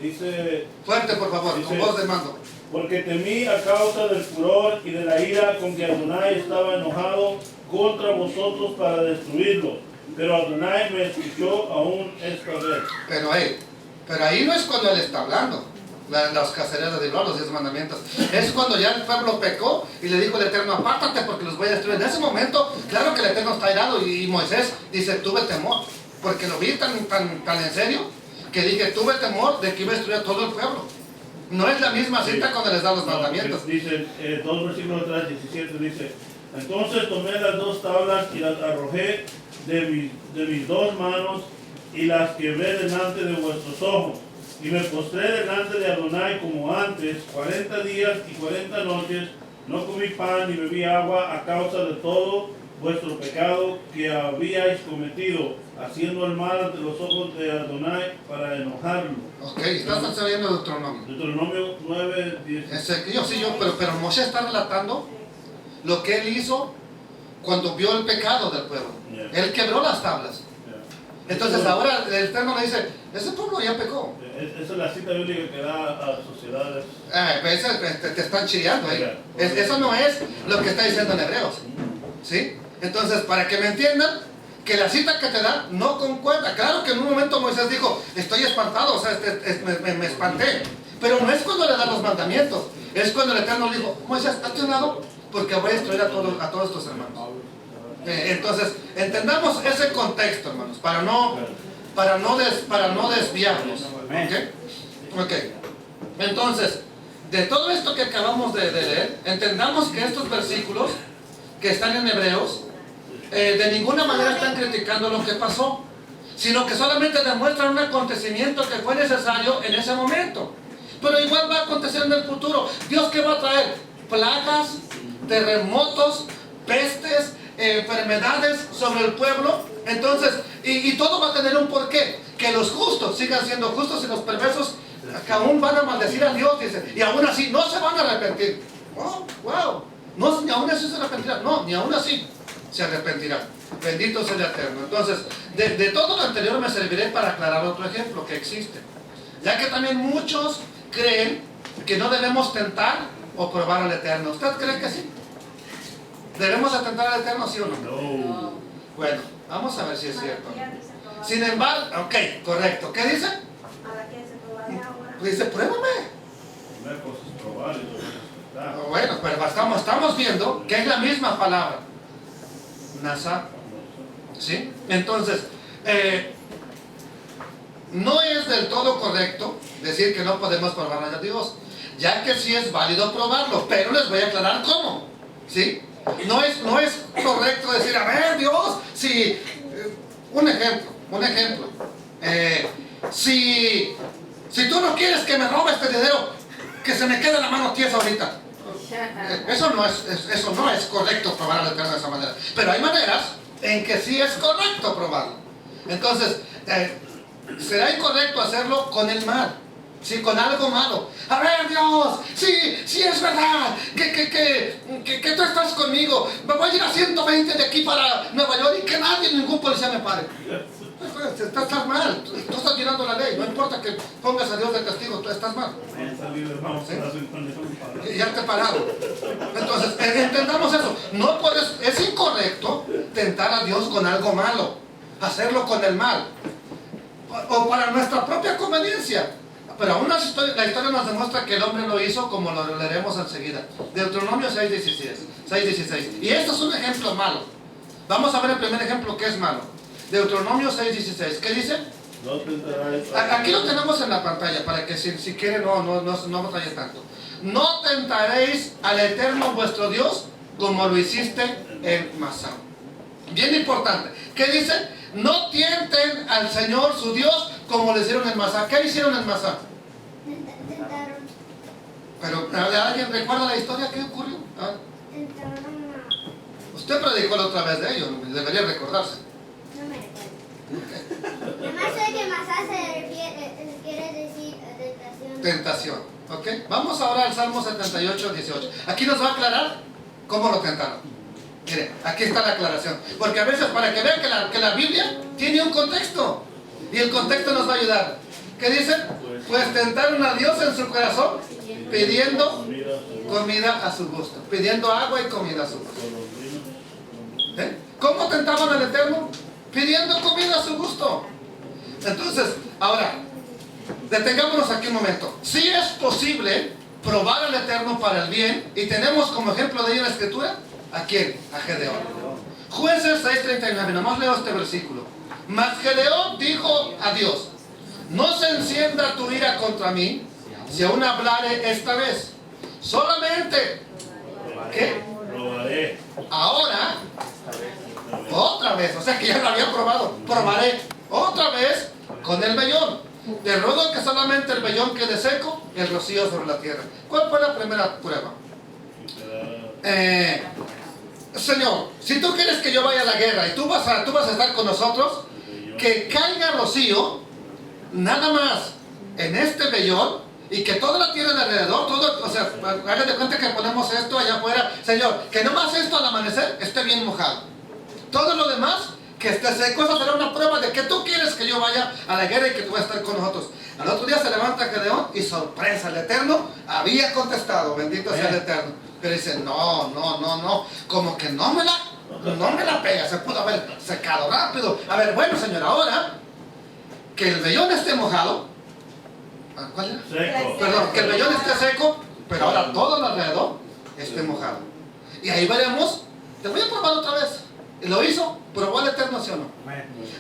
Dice, Fuerte, por favor, con voz de mando. porque temí a causa del furor y de la ira con que Adonai estaba enojado contra vosotros para destruirlo. Pero Adonai me escuchó aún esta vez. Pero ahí no es cuando él está hablando. Las cacerías de Dios, los 10 mandamientos. Es cuando ya el pueblo pecó y le dijo el Eterno, apártate porque los voy a destruir. En ese momento, claro que el Eterno está airado y Moisés dice, tuve temor. Porque lo vi tan en serio que dije, tuve temor de que iba a destruir a todo el pueblo. No es la misma cita cuando les da los mandamientos. Dice, 2 versículos atrás, 17, dice, entonces tomé las 2 tablas y las arrojé de mis 2 manos y las quebré delante de vuestros ojos. Y me postré delante de Adonai como antes, 40 días y 40 noches, no comí pan ni bebí agua a causa de todo vuestro pecado que habíais cometido, haciendo el mal ante los ojos de Adonai para enojarlo. Ok, estás leyendo Deuteronomio. Deuteronomio 9, 10. Pero Moisés está relatando lo que él hizo cuando vio el pecado del pueblo. Yeah. Él quebró las tablas. Entonces ahora el Eterno le dice, ese pueblo ya pecó. Esa es la cita bíblica que da a sociedades. Te están chillando ahí. Eso no es lo que está diciendo en Hebreos. ¿Sí? Entonces, para que me entiendan, que la cita que te da no concuerda. Claro que en un momento Moisés dijo, estoy espantado, o sea, me espanté. Pero no es cuando le dan los mandamientos. Es cuando el Eterno le dijo, Moisés, hazte un lado porque voy a destruir a todos tus hermanos. Entonces, entendamos ese contexto, hermanos, para no desviarnos. ¿Ok? Entonces, de todo esto que acabamos de leer, entendamos que estos versículos que están en Hebreos, de ninguna manera están criticando lo que pasó, sino que solamente demuestran un acontecimiento que fue necesario en ese momento. Pero igual va a acontecer en el futuro. ¿Dios qué va a traer? Plagas, terremotos, pestes, enfermedades sobre el pueblo. Entonces, y todo va a tener un porqué. Que los justos sigan siendo justos y los perversos que aún van a maldecir a Dios, dice. Y aún así no se van a arrepentir. Oh, wow. No, ni aún así se arrepentirán. No, ni aún así se arrepentirán. Bendito sea el Eterno. Entonces, de todo lo anterior me serviré para aclarar otro ejemplo que existe. Ya que también muchos creen que no debemos tentar o probar al Eterno. ¿Usted cree que sí? ¿Debemos atentar al Eterno, sí o no? No. Bueno, vamos a ver si es cierto. Malaquías dice probar. Sin embargo, ok, correcto. ¿Qué dice? Malaquías dice probar de agua. Dice, pruébame. Una cosa es probar y otra cosa es dar. Bueno, pero estamos viendo que es la misma palabra. Nasa. ¿Sí? Entonces, no es del todo correcto decir que no podemos probar a Dios, ya que sí es válido probarlo, pero les voy a aclarar cómo. ¿Sí? No es correcto decir, a ver, Dios, si... un ejemplo. Si tú no quieres que me robe este dinero, que se me quede la mano tiesa ahorita. Eso no es correcto probar al Eterno de esa manera. Pero hay maneras en que sí es correcto probarlo. Entonces, será incorrecto hacerlo con el mal. Sí, con algo malo. A ver, Dios, sí es verdad que tú estás conmigo. Me voy a ir a 120 de aquí para Nueva York y que ningún policía me pare. Estás mal, tú estás violando la ley. No importa que pongas a Dios de testigo, tú estás mal. Y ya te he parado. Entonces, entendamos eso. No puedes, es incorrecto tentar a Dios con algo malo, hacerlo con el mal, o para nuestra propia conveniencia. Pero aún la historia nos demuestra que el hombre lo hizo, como lo leeremos enseguida. Deuteronomio 6:16. Y esto es un ejemplo malo. Vamos a ver el primer ejemplo que es malo. Deuteronomio 6:16. ¿Qué dice? No tentarás. Aquí lo tenemos en la pantalla para que si quieren no batalle tanto. No tentaréis al Eterno vuestro Dios como lo hiciste en Masá. Bien importante. ¿Qué dice? No tienten al Señor su Dios como lo hicieron en Masá. ¿Qué hicieron en Masá? Tentaron. Pero ¿alguien recuerda la historia? ¿Qué ocurrió? Tentaron a... Usted predicó la otra vez de ello, debería recordarse. No me recuerdo. Nomás sé que Masá quiere decir tentación. Tentación. ¿Ok? Vamos ahora al Salmo 78:18. Aquí nos va a aclarar cómo lo tentaron. Mire, aquí está la aclaración. Porque a veces para que vean que la Biblia tiene un contexto. Y el contexto nos va a ayudar. ¿Qué dice? Pues tentaron a Dios en su corazón pidiendo comida a su gusto. Pidiendo agua y comida a su gusto. ¿Eh? ¿Cómo tentaban al Eterno? Pidiendo comida a su gusto. Entonces, ahora, detengámonos aquí un momento. Sí es posible probar al Eterno para el bien. Y tenemos como ejemplo de ello en la Escritura, ¿a quién? A Gedeón. Jueces 6:39, nomás leo este versículo. Mas Gedeón dijo a Dios: no se encienda tu ira contra mí, si aún hablare esta vez. Solamente, ¿qué? Probaré. Ahora, otra vez, o sea que ya lo había probado. Probaré otra vez con el vellón. Te ruego que solamente el vellón quede seco y el rocío sobre la tierra. ¿Cuál fue la primera prueba? Señor, si tú quieres que yo vaya a la guerra y tú vas a estar con nosotros, que caiga rocío nada más en este vellón y que toda la tierra de alrededor, todo, o sea, hagan de cuenta que ponemos esto allá afuera, Señor, que nomás esto al amanecer esté bien mojado. Todo lo demás que esté seco. Esa será una prueba de que tú quieres que yo vaya a la guerra y que tú vas a estar con nosotros. Al otro día se levanta Gedeón y sorpresa, el Eterno había contestado, bendito sea el Eterno. Pero dice, no, como que no me la pega, se pudo haber secado rápido. A ver, bueno, Señor, ahora que el vellón esté mojado, ¿cuál era? Seco. Perdón, que el vellón esté seco, pero ahora todo el alrededor esté mojado. Y ahí veremos, te voy a probar otra vez. ¿Y lo hizo? ¿Probó el Eterno, sí o no?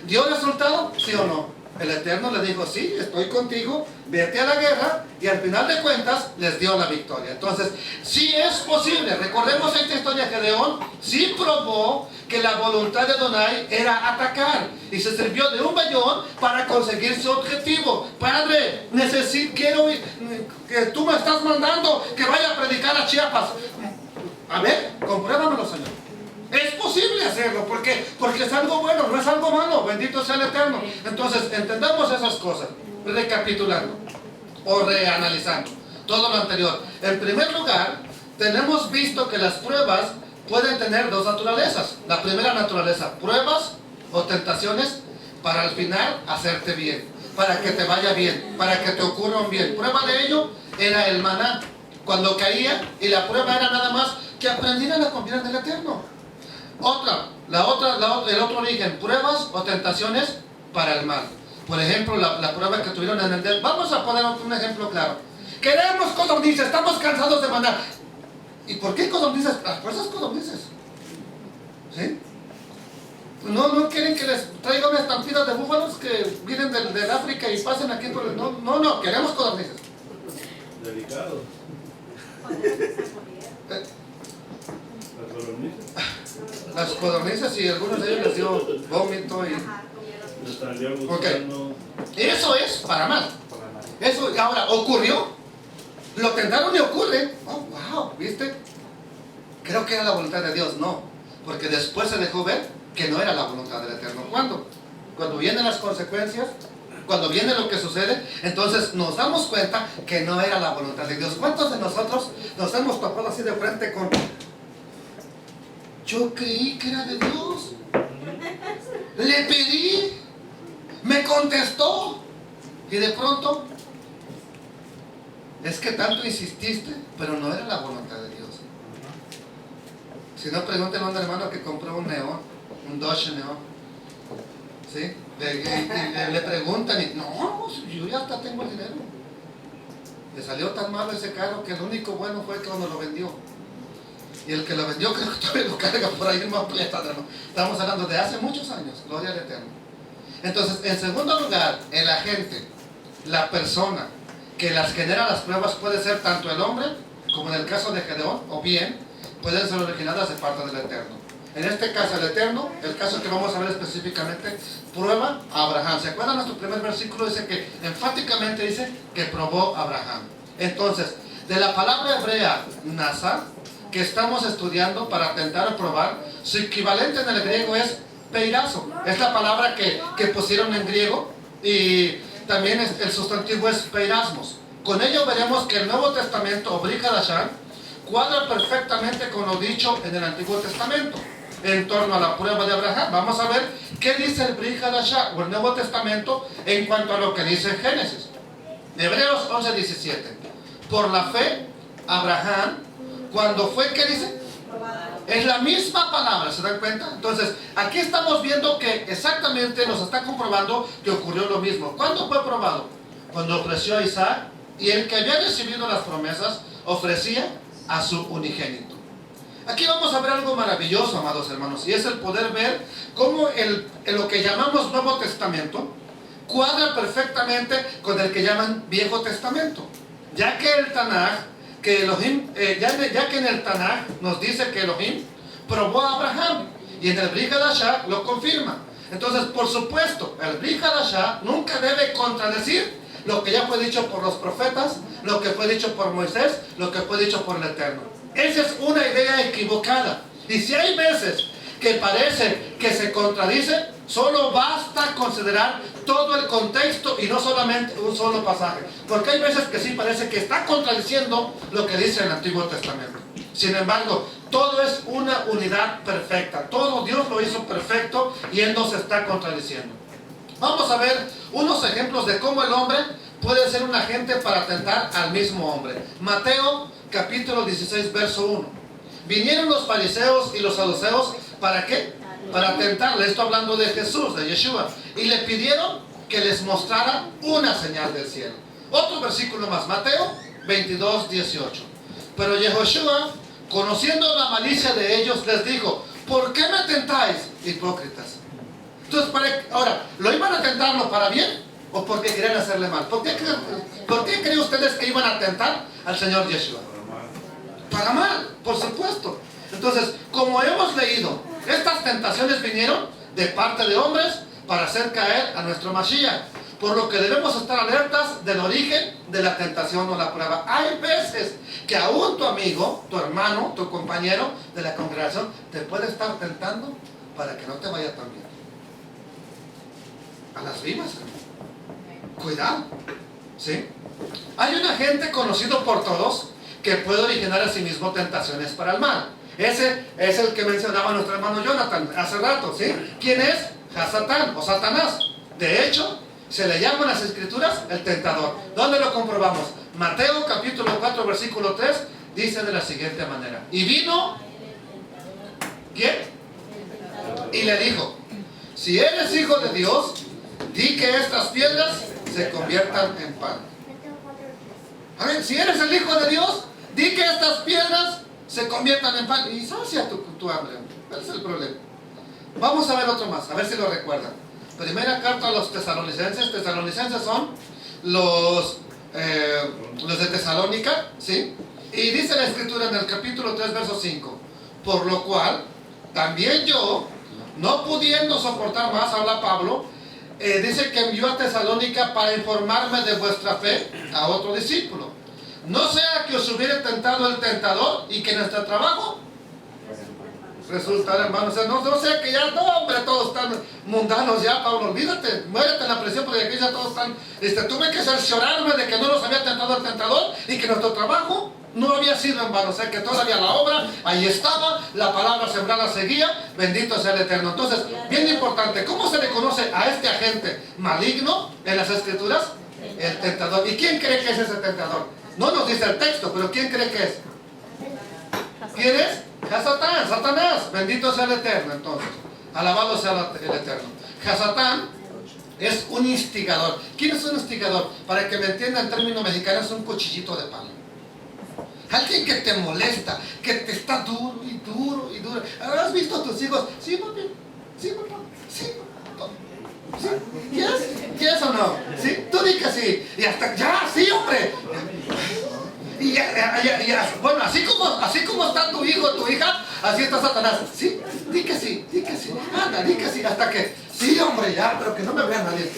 ¿Dio resultado? ¿Sí o no? El Eterno le dijo, sí, estoy contigo, vete a la guerra, y al final de cuentas les dio la victoria. Entonces, sí es posible. Recordemos esta historia que Gedeón sí probó que la voluntad de Adonai era atacar, y se sirvió de un vellón para conseguir su objetivo. Padre, quiero que tú me estás mandando que vaya a predicar a Chiapas. A ver, compruébamelo, Señor. Es posible hacerlo, porque es algo bueno, no es algo malo, bendito sea el Eterno. Entonces, entendamos esas cosas, recapitulando o reanalizando todo lo anterior. En primer lugar, tenemos visto que las pruebas pueden tener dos naturalezas. La primera naturaleza, pruebas o tentaciones para al final hacerte bien, para que te vaya bien, para que te ocurra un bien. Prueba de ello era el maná, cuando caía, y la prueba era nada más que aprendieran a confiar en el Eterno. El otro origen, pruebas o tentaciones para el mal. Por ejemplo, la prueba que tuvieron en el... Vamos a poner un ejemplo claro. Queremos codornices, estamos cansados de maná. ¿Y por qué codornices? Las fuerzas codornices. ¿Sí? No quieren que les traiga una estampida de búfalos que vienen del África y pasen aquí por el... No, queremos codornices. Delicado. Las codornices, y algunos de ellos les dio vómito y... Le salió gusano. Okay. Eso es para mal. Eso ahora ocurrió. Lo tentaron y ocurre. Oh, wow, ¿viste? Creo que era la voluntad de Dios. No, porque después se dejó ver que no era la voluntad del Eterno. ¿Cuándo? Cuando vienen las consecuencias, cuando viene lo que sucede, entonces nos damos cuenta que no era la voluntad de Dios. ¿Cuántos de nosotros nos hemos topado así de frente con... Yo creí que era de Dios, le pedí, me contestó, y de pronto, es que tanto insististe, pero no era la voluntad de Dios. Si no, pregúntenle a un hermano que compró un neón, un Dodge neón, ¿sí? Le preguntan y, no, yo ya hasta tengo el dinero. Le salió tan malo ese carro que el único bueno fue cuando lo vendió. Y el que lo vendió creo que todavía lo carga por ahí más plátano. Estamos hablando de hace muchos años, gloria al Eterno. Entonces, en segundo lugar, el agente, la persona que las genera las pruebas puede ser tanto el hombre, como en el caso de Gedeón, o bien pueden ser originadas de parte del Eterno. En este caso el Eterno, el caso que vamos a ver específicamente, prueba a Abraham. ¿Se acuerdan? Nuestro primer versículo dice que enfáticamente dice que probó a Abraham. Entonces, de la palabra hebrea Nazar, que estamos estudiando para intentar probar, su equivalente en el griego es peirazo. Es la palabra que pusieron en griego, y también el sustantivo es peirasmos. Con ello veremos que el Nuevo Testamento, o Brit Hadashah, cuadra perfectamente con lo dicho en el Antiguo Testamento en torno a la prueba de Abraham. Vamos a ver qué dice el Brit Hadashah o el Nuevo Testamento en cuanto a lo que dice Génesis. Hebreos 11:17. Por la fe, Abraham, cuando fue, ¿qué dice? Es la misma palabra, ¿se dan cuenta? Entonces, aquí estamos viendo que exactamente nos está comprobando que ocurrió lo mismo. ¿Cuándo fue probado? Cuando ofreció a Isaac, y el que había recibido las promesas ofrecía a su unigénito. Aquí vamos a ver algo maravilloso, amados hermanos, y es el poder ver cómo lo que llamamos Nuevo Testamento cuadra perfectamente con el que llaman Viejo Testamento, ya que el Tanaj, que Elohim, ya que en el Tanaj nos dice que Elohim probó a Abraham, y en el Brit Hadashah lo confirma. Entonces, por supuesto, el Brit Hadashah nunca debe contradecir lo que ya fue dicho por los profetas, lo que fue dicho por Moisés, lo que fue dicho por el Eterno. Esa es una idea equivocada. Y si hay veces que parece que se contradice, solo basta considerar todo el contexto y no solamente un solo pasaje. Porque hay veces que sí parece que está contradiciendo lo que dice el Antiguo Testamento. Sin embargo, todo es una unidad perfecta. Todo Dios lo hizo perfecto y Él no se está contradiciendo. Vamos a ver unos ejemplos de cómo el hombre puede ser un agente para atentar al mismo hombre. Mateo capítulo 16, verso 1. Vinieron los fariseos y los saduceos, ¿para qué? Para atentarle. Esto hablando de Jesús, de Yeshua. Y le pidieron que les mostrara una señal del cielo. Otro versículo más, Mateo 22, 18. Pero Yehoshua, conociendo la malicia de ellos, les dijo: ¿por qué me tentáis, hipócritas? Entonces, ahora, ¿lo iban a tentarlo para bien o porque querían hacerle mal? ¿Por qué creen ustedes que iban a tentar al Señor Yeshua? Para mal, por supuesto. Entonces, como hemos leído, estas tentaciones vinieron de parte de hombres para hacer caer a nuestro Mashiach. Por lo que debemos estar alertas del origen de la tentación o la prueba. Hay veces que aún tu amigo, tu hermano, tu compañero de la congregación te puede estar tentando para que no te vaya tan bien. A las vivas, cuidado, ¿sí? Hay un agente conocido por todos que puede originar a sí mismo tentaciones para el mal. Ese es el que mencionaba nuestro hermano Jonathan hace rato, ¿sí? ¿Quién es? Hasatán o Satanás. De hecho, se le llama en las escrituras el tentador. ¿Dónde lo comprobamos? Mateo capítulo 4 versículo 3 dice de la siguiente manera: y vino, ¿quién? Y le dijo: si eres hijo de Dios, di que estas piedras se conviertan en pan. A ver, si eres el hijo de Dios, di que estas piedras se conviertan en pan y sacia tu hambre. ¿Cuál es el problema? Vamos a ver otro más, a ver si lo recuerdan. Primera carta a los tesalonicenses. Tesalonicenses son los de Tesalónica, ¿sí? Y dice la escritura en el capítulo 3, verso 5: por lo cual, también yo, no pudiendo soportar más, habla Pablo, dice que envió a Tesalónica para informarme de vuestra fe a otro discípulo. No sea que os hubiera tentado el tentador y que nuestro trabajo resultara en vano. O sea, no sea que ya, no, hombre, todos están mundanos ya, Pablo, olvídate, muérete en la presión porque aquí ya todos están, tuve que cerciorarme de que no nos había tentado el tentador y que nuestro trabajo no había sido en vano. O sea, que todavía la obra ahí estaba, la palabra sembrada seguía, bendito sea el Eterno. Entonces, bien importante, ¿cómo se le conoce a este agente maligno en las escrituras? El tentador. ¿Y quién cree que es ese tentador? No nos dice el texto, pero ¿quién cree que es? ¿Quién es? Hasatán, Satanás, bendito sea el Eterno. Entonces, alabado sea el Eterno. Hasatán es un instigador. ¿Quién es un instigador? Para que me entienda en términos mexicanos, es un cuchillito de palo. Alguien que te molesta, que te está duro y duro y duro. ¿Has visto a tus hijos? Sí, papi, sí, papá, sí, papá. ¿Sí? ¿Quieres o no? ¿Sí? Tú di que sí. Y hasta, ya, sí, hombre. Y ya. Bueno, así como está tu hijo, tu hija, así está Satanás. Sí, di que sí, di que sí. Anda, di que sí, hasta que, sí, hombre, ya, pero que no me vea nadie.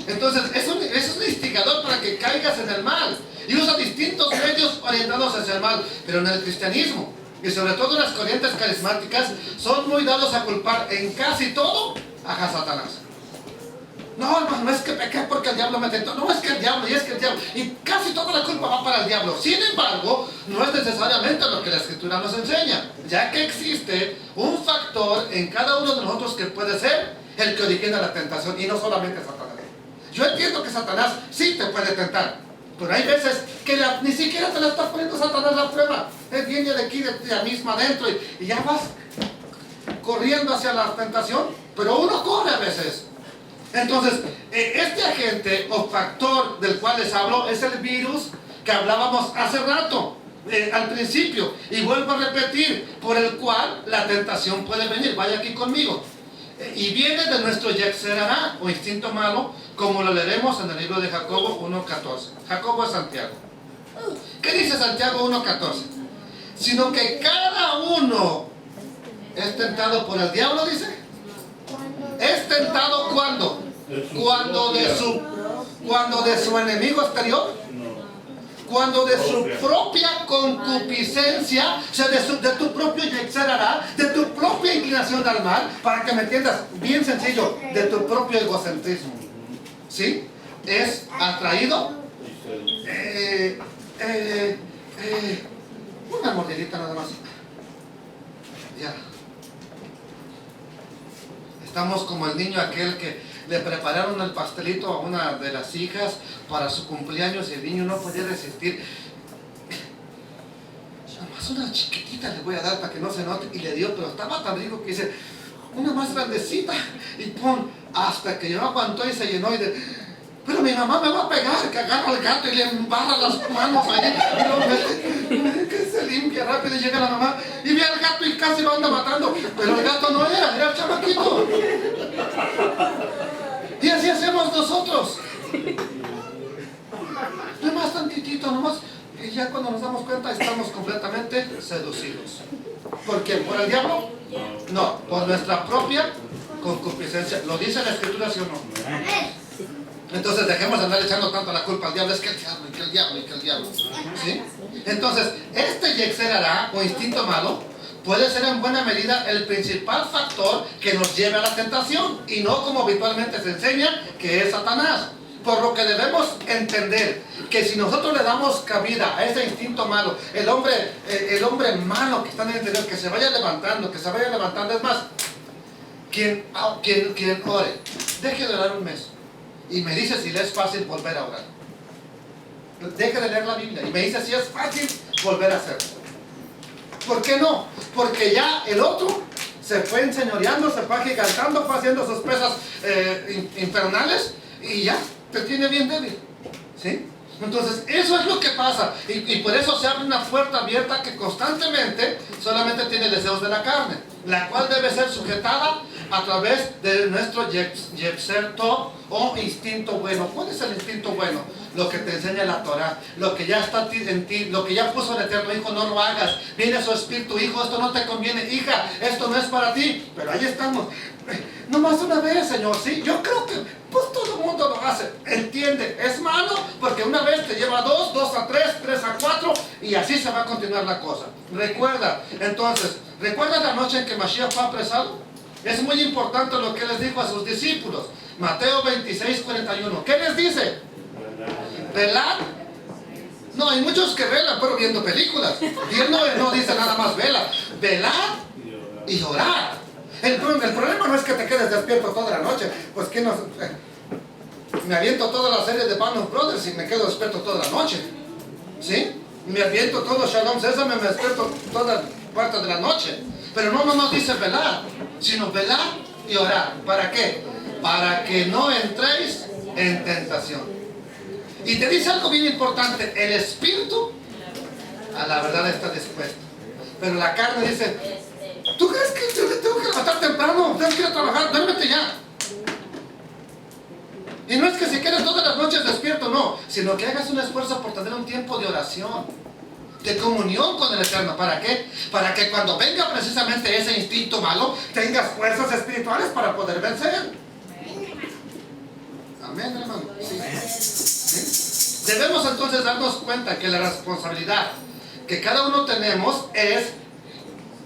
Entonces, es un instigador para que caigas en el mal. Y usa distintos medios orientados hacia el mal. Pero en el cristianismo, y sobre todo en las corrientes carismáticas, son muy dados a culpar en casi todo a Satanás. No, hermano, no es que pequé porque el diablo me tentó. No, es que el diablo, y es que el diablo. Y casi toda la culpa va para el diablo. Sin embargo, no es necesariamente lo que la Escritura nos enseña, ya que existe un factor en cada uno de nosotros que puede ser el que origina la tentación, y no solamente Satanás. Yo entiendo que Satanás sí te puede tentar, pero hay veces que ni siquiera te la está poniendo Satanás la prueba. Él viene de aquí, de la misma adentro, y ya vas corriendo hacia la tentación, pero uno corre a veces. Entonces, este agente o factor del cual les hablo es el virus que hablábamos hace rato, al principio, y vuelvo a repetir, por el cual la tentación puede venir. Vaya aquí conmigo. Y viene de nuestro Yetzer Hara, o instinto malo, como lo leeremos en el libro de Jacobo 1.14. Jacobo es Santiago. ¿Qué dice Santiago 1.14? Sino que cada uno es tentado por el diablo, dice. ¿Es tentado cuándo? Cuando de su enemigo exterior. Cuando de su propia concupiscencia, o sea, de tu propio Yetzer Hara, de tu propia inclinación al mal, para que me entiendas, bien sencillo, de tu propio egocentrismo. ¿Sí? Es atraído. Una mordidita nada más. Ya. Estamos como el niño aquel que le prepararon el pastelito a una de las hijas para su cumpleaños y el niño no podía resistir. Nomás una chiquitita le voy a dar para que no se note, y le dio, pero estaba tan rico que dice, una más grandecita, y pum, hasta que no aguantó y se llenó y pero mi mamá me va a pegar, que agarra al gato y le embarra las manos ahí, y lo mete, que se limpia rápido, y llega la mamá y ve al gato y casi lo anda matando, pero el gato no era el chamaquito. Y así hacemos nosotros. Nomás tantitito, nomás, y ya cuando nos damos cuenta estamos completamente seducidos. ¿Por qué? ¿Por el diablo? No, por nuestra propia concupiscencia. ¿Lo dice la Escritura, sí o no? Entonces dejemos de andar echando tanto la culpa al diablo. Es que el diablo, y que el diablo, y que el diablo. ¿Sí? Entonces, este Yetzer Hara o instinto malo puede ser en buena medida el principal factor que nos lleve a la tentación, y no como habitualmente se enseña, que es Satanás. Por lo que debemos entender que si nosotros le damos cabida a ese instinto malo, el hombre malo que está en el interior, que se vaya levantando, es más, quien ore, deje de orar un mes y me dice si le es fácil volver a orar. Deje de leer la Biblia y me dice si es fácil volver a hacerlo. ¿Por qué no? Porque ya el otro se fue enseñoreando, se fue agigantando, fue haciendo sus pesas infernales, y ya te tiene bien débil. ¿Sí? Entonces, eso es lo que pasa. Y por eso se abre una puerta abierta que constantemente solamente tiene deseos de la carne, la cual debe ser sujetada a través de nuestro Yetzer Tov o instinto bueno. ¿Cuál es el instinto bueno? Lo que te enseña la Torah, lo que ya está en ti, lo que ya puso el Eterno. Hijo, no lo hagas. Viene su espíritu, hijo, esto no te conviene, hija, esto no es para ti. Pero ahí estamos. Nomás una vez, Señor, sí. Yo creo que pues todo el mundo lo hace. Entiende, es malo porque una vez te lleva a 2, 2 a 3, 3 a 4, y así se va a continuar la cosa. Recuerda, entonces, ¿recuerda la noche en que Mashiach fue apresado? Es muy importante lo que les dijo a sus discípulos. Mateo 26:41. ¿Qué les dice? ¿Velad? No, hay muchos que velan, pero viendo películas. Y él no dice nada más vela. Velad y orad. El problema no es que te quedes despierto toda la noche. Pues que no... me aviento toda la serie de Band of Brothers y me quedo despierto toda la noche. ¿Sí? Me aviento todo Shalom Sésame, me despierto toda parte de la noche. Pero no nos dice velar, sino velar y orar. ¿Para qué? Para que no entréis en tentación. Y te dice algo bien importante: el espíritu a la verdad está dispuesto, pero la carne dice: ¿tú crees que yo tengo que levantar temprano? Tengo que ir a trabajar, duérmete ya. Y no es que se quedes todas las noches despierto, no, sino que hagas un esfuerzo por tener un tiempo de oración, de comunión con el Eterno. ¿Para qué? Para que cuando venga precisamente ese instinto malo, tengas fuerzas espirituales para poder vencer. Amén, hermano. Sí. ¿Sí? Debemos entonces darnos cuenta que la responsabilidad que cada uno tenemos es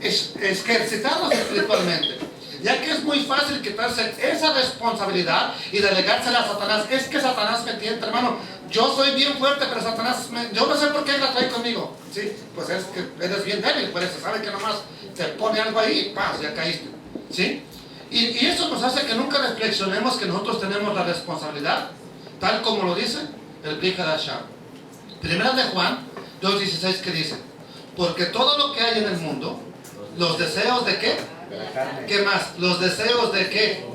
ejercitarnos espiritualmente. ya que es muy fácil quitarse esa responsabilidad y delegársela a Satanás. Es que Satanás me tienta, hermano. Yo soy bien fuerte, pero Satanás, yo no sé por qué él la trae conmigo. Sí, pues es que eres bien débil, por eso sabe que nomás te pone algo ahí y ¡paz! Ya caíste. ¿Sí? Y eso nos hace que nunca reflexionemos que nosotros tenemos la responsabilidad, tal como lo dice el Brihadasham. Primera de Juan 2:16, que dice: porque todo lo que hay en el mundo, los deseos de ¿qué? De la carne. ¿Qué más? Los deseos de ¿qué?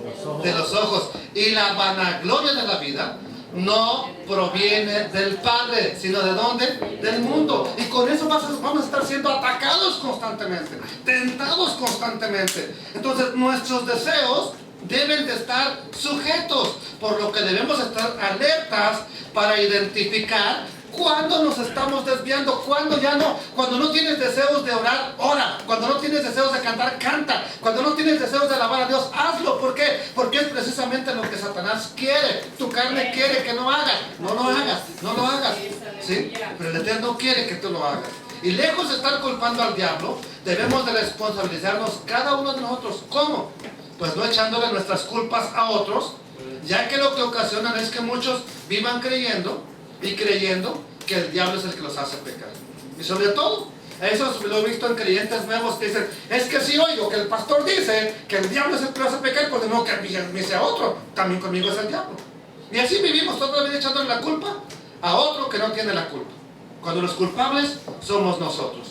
De los ojos. Y la vanagloria de la vida no proviene del Padre, sino ¿de dónde? Del mundo. Y con eso vamos a estar siendo atacados constantemente, tentados constantemente. Entonces nuestros deseos deben de estar sujetos, por lo que debemos estar alertas para identificar cuando nos estamos desviando, cuando ya no. Cuando no tienes deseos de orar, ora. Cuando no tienes deseos de cantar, canta. Cuando no tienes deseos de alabar a Dios, hazlo. ¿Por qué? Porque es precisamente lo que Satanás quiere. Tu carne quiere que no hagas. No lo hagas, no lo hagas. ¿Sí? Pero el Eterno quiere que tú lo hagas. Y lejos de estar culpando al diablo, debemos de responsabilizarnos cada uno de nosotros. ¿Cómo? Pues no echándole nuestras culpas a otros, ya que lo que ocasionan es que muchos vivan creyendo que el diablo es el que los hace pecar. Y sobre todo, eso lo he visto en creyentes nuevos que dicen: es que si oigo que el pastor dice que el diablo es el que los hace pecar, pues no, que me sea otro, también conmigo es el diablo. Y así vivimos toda la vida echándole la culpa a otro que no tiene la culpa, cuando los culpables somos nosotros.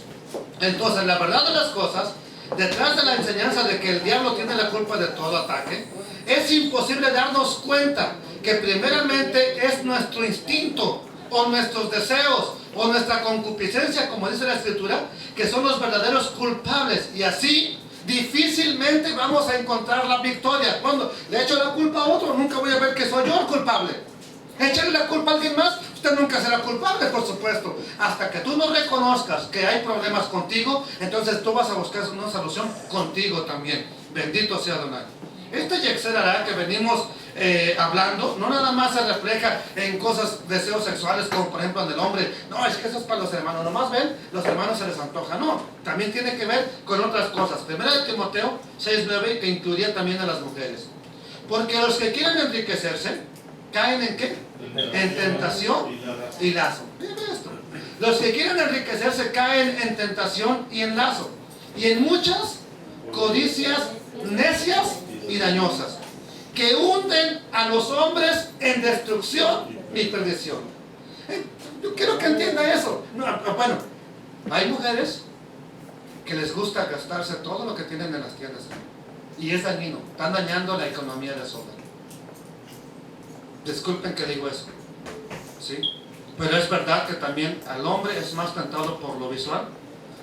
Entonces, la verdad de las cosas, detrás de la enseñanza de que el diablo tiene la culpa de todo ataque, es imposible darnos cuenta que primeramente es nuestro instinto, o nuestros deseos, o nuestra concupiscencia, como dice la Escritura, que son los verdaderos culpables. Y así difícilmente vamos a encontrar la victoria. Cuando le echo la culpa a otro, nunca voy a ver que soy yo el culpable. Échale la culpa a alguien más, usted nunca será culpable, por supuesto. Hasta que tú no reconozcas que hay problemas contigo, entonces tú vas a buscar una solución contigo también. Bendito sea Adonai. Este Yetzer Hara que venimos hablando, no nada más se refleja en cosas, deseos sexuales, como por ejemplo en el hombre. No, es que eso es para los hermanos, nomás ven, los hermanos se les antoja. No, también tiene que ver con otras cosas. Primera de Timoteo 6:9, que incluiría también a las mujeres. Porque los que quieren enriquecerse, ¿caen en qué? En tentación y lazo. Miren esto. Los que quieren enriquecerse caen en tentación y en lazo, y en muchas codicias necias y dañosas, que hunden a los hombres en destrucción y perdición. Yo quiero que entienda eso. No, bueno, hay mujeres que les gusta gastarse todo lo que tienen en las tiendas, y es dañino. Están dañando la economía de su hogar. Disculpen que digo eso, ¿sí? Pero es verdad que también al hombre es más tentado por lo visual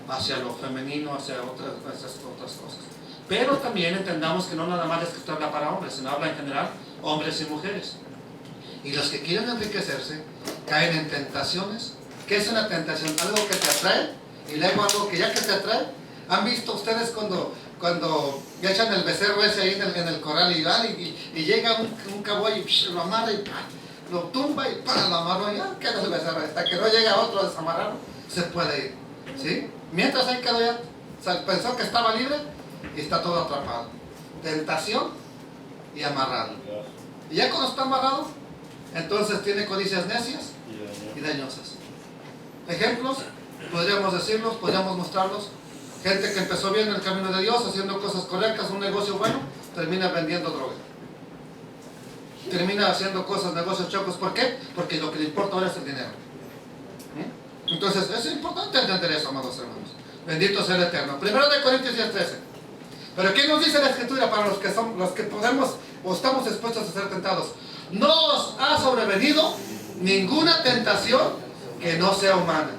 hacia lo femenino, hacia esas otras cosas. Pero también entendamos que no nada más es que esto habla para hombres, sino habla en general hombres y mujeres. Y los que quieren enriquecerse caen en tentaciones. ¿Qué es una tentación? Algo que te atrae y luego algo que ya que te atrae. ¿Han visto ustedes cuando echan el becerro ese ahí en el corral y llega un caballo y lo amarra y lo tumba y lo amarra y queda el becerro? Hasta que no llega otro a desamarrarlo, se puede ir, ¿sí? Mientras ahí quedó ya, o sea, pensó que estaba libre y está todo atrapado. Tentación y amarrado. Y ya cuando está amarrado, entonces tiene codicias necias y dañosas. Ejemplos, podríamos decirlos, podríamos mostrarlos. Gente que empezó bien en el camino de Dios, haciendo cosas correctas, un negocio bueno, termina vendiendo droga. Termina haciendo cosas, negocios chocos. ¿Por qué? Porque lo que le importa ahora es el dinero. Entonces, es importante entender eso, amados hermanos. Bendito sea el Eterno. Primero de Corintios 10:13. Pero ¿qué nos dice la Escritura para los que podemos o estamos expuestos a ser tentados? No os ha sobrevenido ninguna tentación que no sea humana.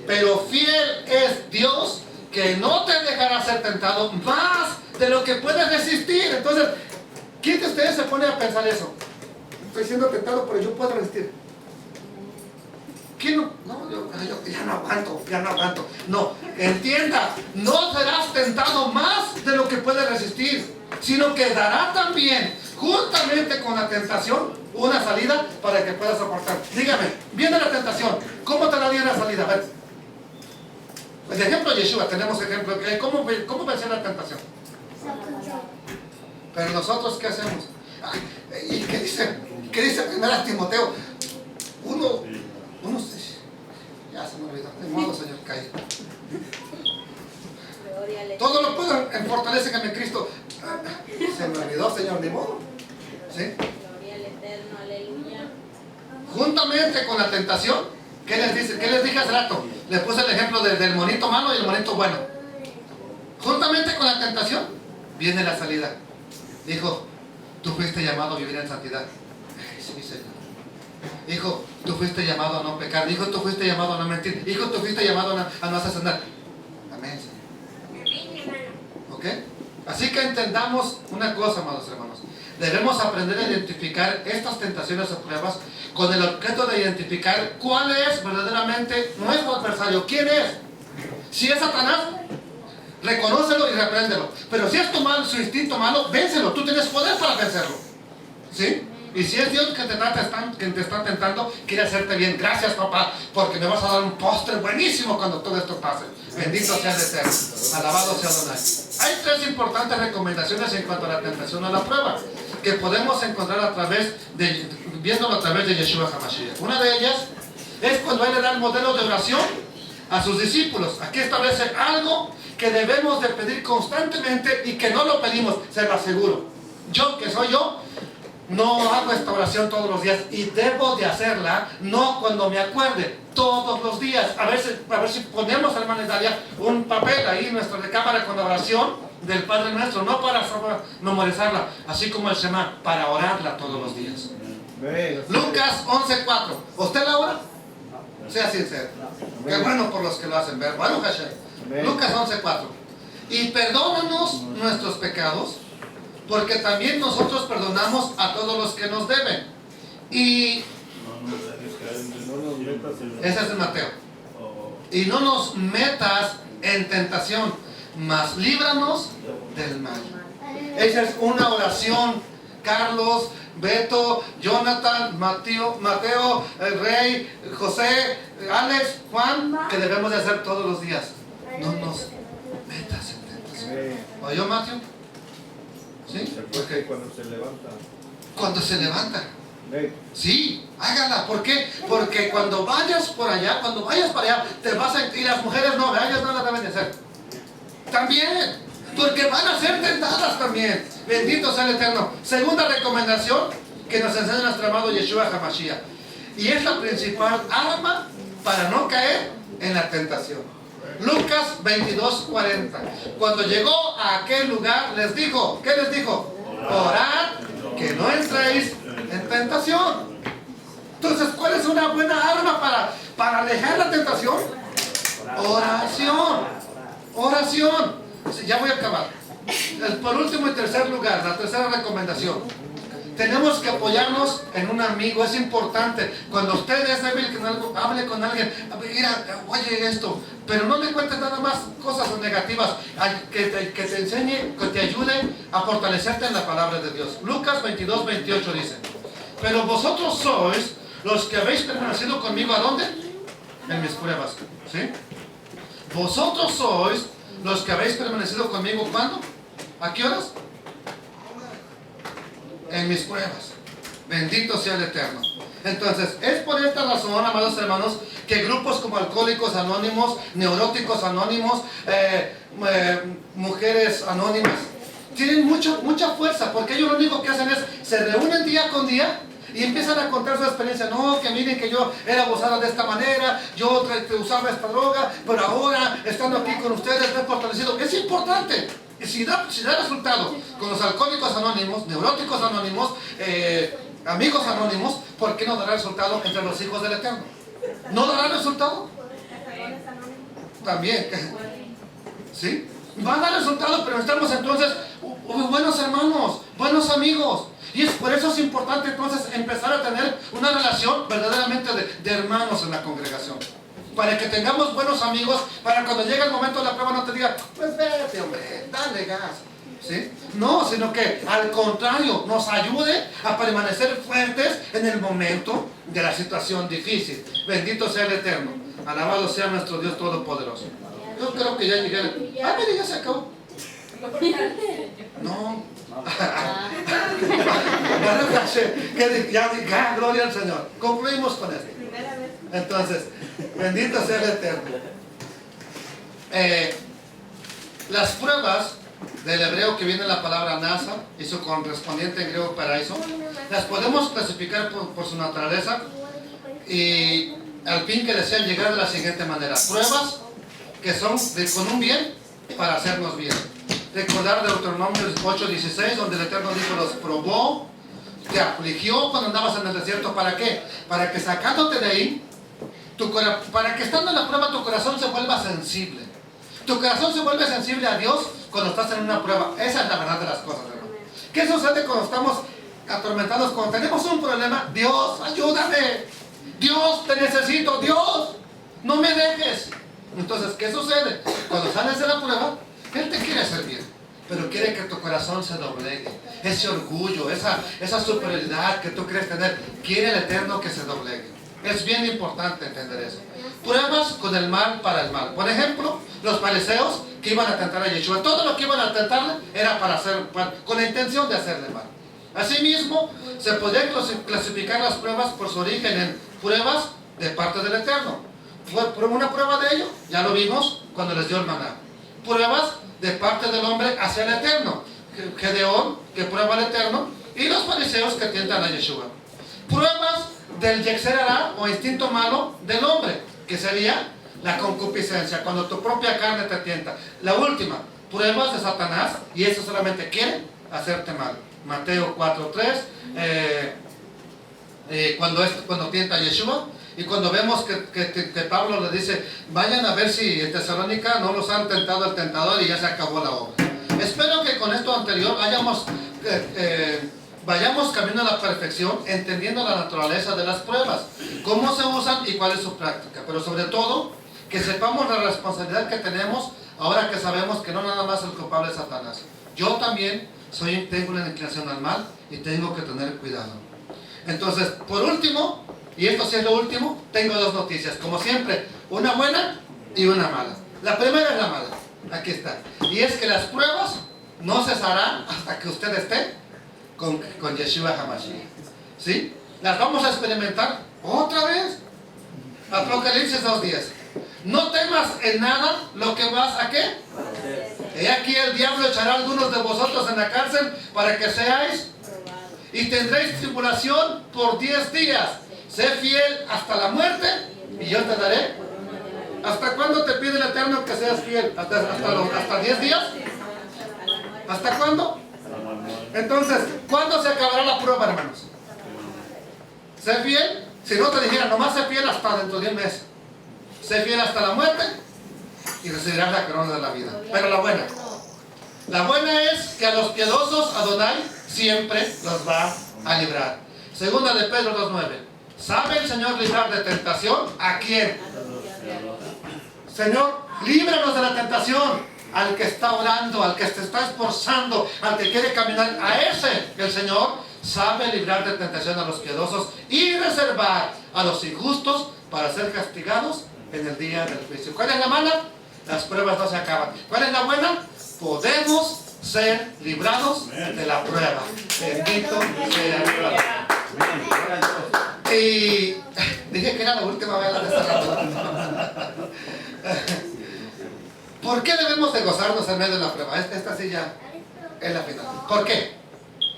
Pero fiel es Dios, que no te dejará ser tentado más de lo que puedes resistir. Entonces, ¿quién de ustedes se pone a pensar eso? Estoy siendo tentado, pero yo puedo resistir. ¿Quién no? No, yo ya no aguanto. No, entienda, no serás tentado más de lo que puedes resistir, sino que dará también, juntamente con la tentación, una salida para que puedas soportar. Dígame, viene la tentación, ¿cómo te daría la salida? A ver. Pues de ejemplo Yeshua, tenemos ejemplo. ¿Cómo venció la tentación? Pero nosotros, ¿qué hacemos? Ay, ¿y qué dice? ¿Qué dice 1 Timoteo? Uno, ya se me olvidó. De modo, Señor, caí. Gloria al Todo lo puedo en fortalece que mi Cristo. Se me olvidó, Señor, ni modo. ¿Sí? Gloria al Eterno, aleluya. Juntamente con la tentación, ¿qué les dice? ¿Qué les dije hace rato? Les puse el ejemplo del monito malo y el monito bueno. Juntamente con la tentación, viene la salida. Dijo, tú fuiste llamado a vivir en santidad. Ay, sí, Señor. Hijo, tú fuiste llamado a no pecar. Hijo, tú fuiste llamado a no mentir. Hijo, tú fuiste llamado a no asesinar. Amén, Señor. ¿Ok? Así que entendamos una cosa, amados hermanos. Debemos aprender a identificar estas tentaciones o pruebas con el objeto de identificar cuál es verdaderamente nuestro adversario. ¿Quién es? Si es Satanás, reconócelo y repréndelo. Pero si es tu mal, su instinto malo, vénselo. Tú tienes poder para vencerlo. ¿Sí? Y si es Dios que te está tentando, quiere hacerte bien. Gracias, papá, porque me vas a dar un postre buenísimo cuando todo esto pase. Bendito sea el Eterno. Alabado sea Adonai. Hay 3 importantes recomendaciones en cuanto a la tentación o la prueba que podemos encontrar viéndolo a través de Yeshua HaMashiach. Una de ellas es cuando Él le da el modelo de oración a sus discípulos. Aquí establece algo que debemos de pedir constantemente y que no lo pedimos, se lo aseguro. Yo, que soy yo, no hago esta oración todos los días y debo de hacerla, no cuando me acuerde, todos los días. A ver si ponemos, hermana Dalia, un papel ahí en nuestra recámara con la oración del Padre Nuestro, no para memorizarla, así como el Shema, para orarla todos los días. Lucas 11:4. ¿Usted la ora? Sea sincero. Qué bueno por los que lo hacen ver. Bueno, Hashem. Lucas 11:4. Y perdónanos nuestros pecados, porque también nosotros perdonamos a todos los que nos deben. Y ese es de Mateo. Y no nos metas en tentación, mas líbranos del mal. Esa es una oración. Carlos, Beto, Jonathan, Mateo, el Rey, José, Alex, Juan, que debemos de hacer todos los días. No nos metas en tentación. ¿Oyó, Mateo? ¿Sí? Porque cuando se levanta. Cuando se levanta. Sí, hágala. ¿Por qué? Porque cuando vayas para allá, te vas a... Y las mujeres no, ellas no la deben de hacer. También. Porque van a ser tentadas también. Bendito sea el Eterno. Segunda recomendación que nos enseña nuestro amado Yeshua HaMashiach. Y es la principal arma para no caer en la tentación. Lucas 22:40. Cuando llegó a aquel lugar, les dijo, ¿qué les dijo? Orad que no entréis en tentación. Entonces, ¿cuál es una buena arma para alejar la tentación? Oración. Oración. Ya voy a acabar. Por último y tercer lugar, la tercera recomendación. Tenemos que apoyarnos en un amigo, es importante. Cuando usted es débil, hable con alguien. Mira, oye esto, pero no le cuentes nada más cosas negativas, que te enseñe, que te ayude a fortalecerte en la palabra de Dios. Lucas 22:28 dice, pero vosotros sois los que habéis permanecido conmigo, ¿a dónde? En mis pruebas, ¿sí? Vosotros sois los que habéis permanecido conmigo, ¿cuándo? ¿A qué horas? En mis pruebas. Bendito sea el Eterno. Entonces, es por esta razón, amados hermanos, que grupos como Alcohólicos Anónimos, Neuróticos Anónimos, Mujeres Anónimas, tienen mucha fuerza, porque ellos lo único que hacen es, se reúnen día con día y empiezan a contar su experiencia. No, que miren que yo era abusada de esta manera, yo usaba esta droga, pero ahora, estando aquí con ustedes, estoy fortalecido. Es importante. Y si da resultado con los Alcohólicos Anónimos, Neuróticos Anónimos, Amigos Anónimos, ¿por qué no dará resultado entre los hijos del Eterno? ¿No dará resultado? También. ¿Sí? Va a dar resultado, pero estamos entonces buenos hermanos, buenos amigos. Y por eso es importante entonces empezar a tener una relación verdaderamente de hermanos en la congregación. Para que tengamos buenos amigos, para cuando llegue el momento de la prueba no te diga, pues vete hombre, dale gas. ¿Sí? No, sino que al contrario, nos ayude a permanecer fuertes en el momento de la situación difícil. Bendito sea el Eterno. Alabado sea nuestro Dios Todopoderoso. Yo creo que ya llegué. Ah, mire, ya se acabó. No. Ya, gloria al Señor. Concluimos con esto. Primera vez. Entonces, bendito sea el Eterno. Las pruebas del hebreo que viene la palabra nasa y su correspondiente en griego paraíso, las podemos clasificar por su naturaleza y al fin que desean llegar de la siguiente manera: pruebas que son con un bien para hacernos bien. Recordar Deuteronomio 8:16, donde el Eterno dijo: los probó, te afligió cuando andabas en el desierto. ¿Para qué? Para que sacándote de ahí, para que estando en la prueba tu corazón se vuelva sensible. Tu corazón se vuelve sensible a Dios cuando estás en una prueba. Esa es la verdad de las cosas, hermano. ¿Qué sucede cuando estamos atormentados? Cuando tenemos un problema: Dios, ayúdame. Dios, te necesito. Dios, no me dejes. Entonces, ¿qué sucede? Cuando sales de la prueba, Él te quiere hacer bien, pero quiere que tu corazón se doblegue. Ese orgullo, esa superioridad que tú crees tener, quiere el Eterno que se doblegue. Es bien importante entender eso. Pruebas con el mal para el mal. Por ejemplo, los fariseos que iban a tentar a Yeshua, todo lo que iban a tentarle era con la intención de hacerle mal. Asimismo, se podría clasificar las pruebas por su origen en pruebas de parte del Eterno. Fue una prueba de ello, ya lo vimos cuando les dio el maná. Pruebas de parte del hombre hacia el Eterno, Gedeón que prueba al Eterno, y los fariseos que tientan a Yeshua. Pruebas del Yetzer Hara o instinto malo del hombre, que sería la concupiscencia, cuando tu propia carne te tienta. La última, pruebas de Satanás, y eso solamente quiere hacerte mal. Mateo 4:3, cuando tienta a Yeshua, y cuando vemos que Pablo le dice: vayan a ver si en Tesalónica no los han tentado el tentador y ya se acabó la obra. Espero que con esto anterior vayamos camino a la perfección, entendiendo la naturaleza de las pruebas, cómo se usan y cuál es su práctica. Pero sobre todo, que sepamos la responsabilidad que tenemos ahora que sabemos que no nada más el culpable es Satanás. Yo también tengo una inclinación al mal y tengo que tener cuidado. Entonces, por último, y esto sí es lo último, tengo dos noticias. Como siempre, una buena y una mala. La primera es la mala. Aquí está. Y es que las pruebas no cesarán hasta que usted esté con Yeshua HaMashiach. ¿Sí? Las vamos a experimentar otra vez. Apocalipsis 2:10. No temas en nada lo que vas a ¿qué? He aquí el diablo echará a algunos de vosotros en la cárcel para que seáis y tendréis tribulación por 10 días. Sé fiel hasta la muerte y yo te daré. ¿Hasta cuándo te pide el Eterno que seas fiel? ¿Hasta 10 días? ¿Hasta cuándo? Entonces, ¿cuándo se acabará la prueba, hermanos? Sé fiel. Si no te dijera, nomás sé fiel hasta dentro de un mes. Sé fiel hasta la muerte y recibirás la corona de la vida. Pero la buena es que a los piadosos Adonai siempre los va a librar. Segunda de Pedro 2:9. ¿Sabe el Señor librar de tentación? ¿A quién? Señor, líbranos de la tentación. Al que está orando, al que se está esforzando, al que quiere caminar, a ese el Señor sabe librar de tentación a los piadosos y reservar a los injustos para ser castigados en el día del juicio. ¿Cuál es la mala? Las pruebas no se acaban. ¿Cuál es la buena? Podemos ser librados de la prueba. Bendito sea Dios. Y dije que era la última vez de esta rato. ¿Por qué debemos de gozarnos en medio de la prueba? Esta sí ya es la final. ¿Por qué?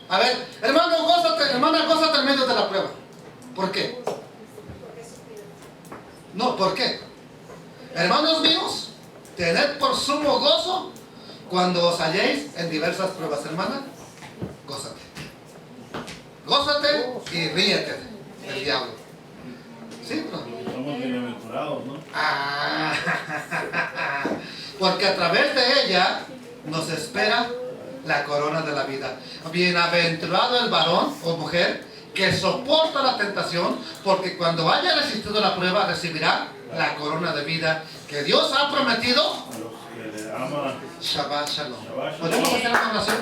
A ver, hermano, gózate, hermana, gózate en medio de la prueba. ¿Por qué? No, ¿por qué? Hermanos míos, tened por sumo gozo cuando os halléis en diversas pruebas. Hermana, gózate. Gózate y ríete del diablo. ¿Sí, bro? Somos bienaventurados, ¿no? Porque a través de ella nos espera la corona de la vida. Bienaventurado el varón o mujer que soporta la tentación, porque cuando haya resistido la prueba recibirá la corona de vida que Dios ha prometido. A los que le aman. Shabbat Shalom. Shabbat Shalom. ¿Podemos hacer una oración?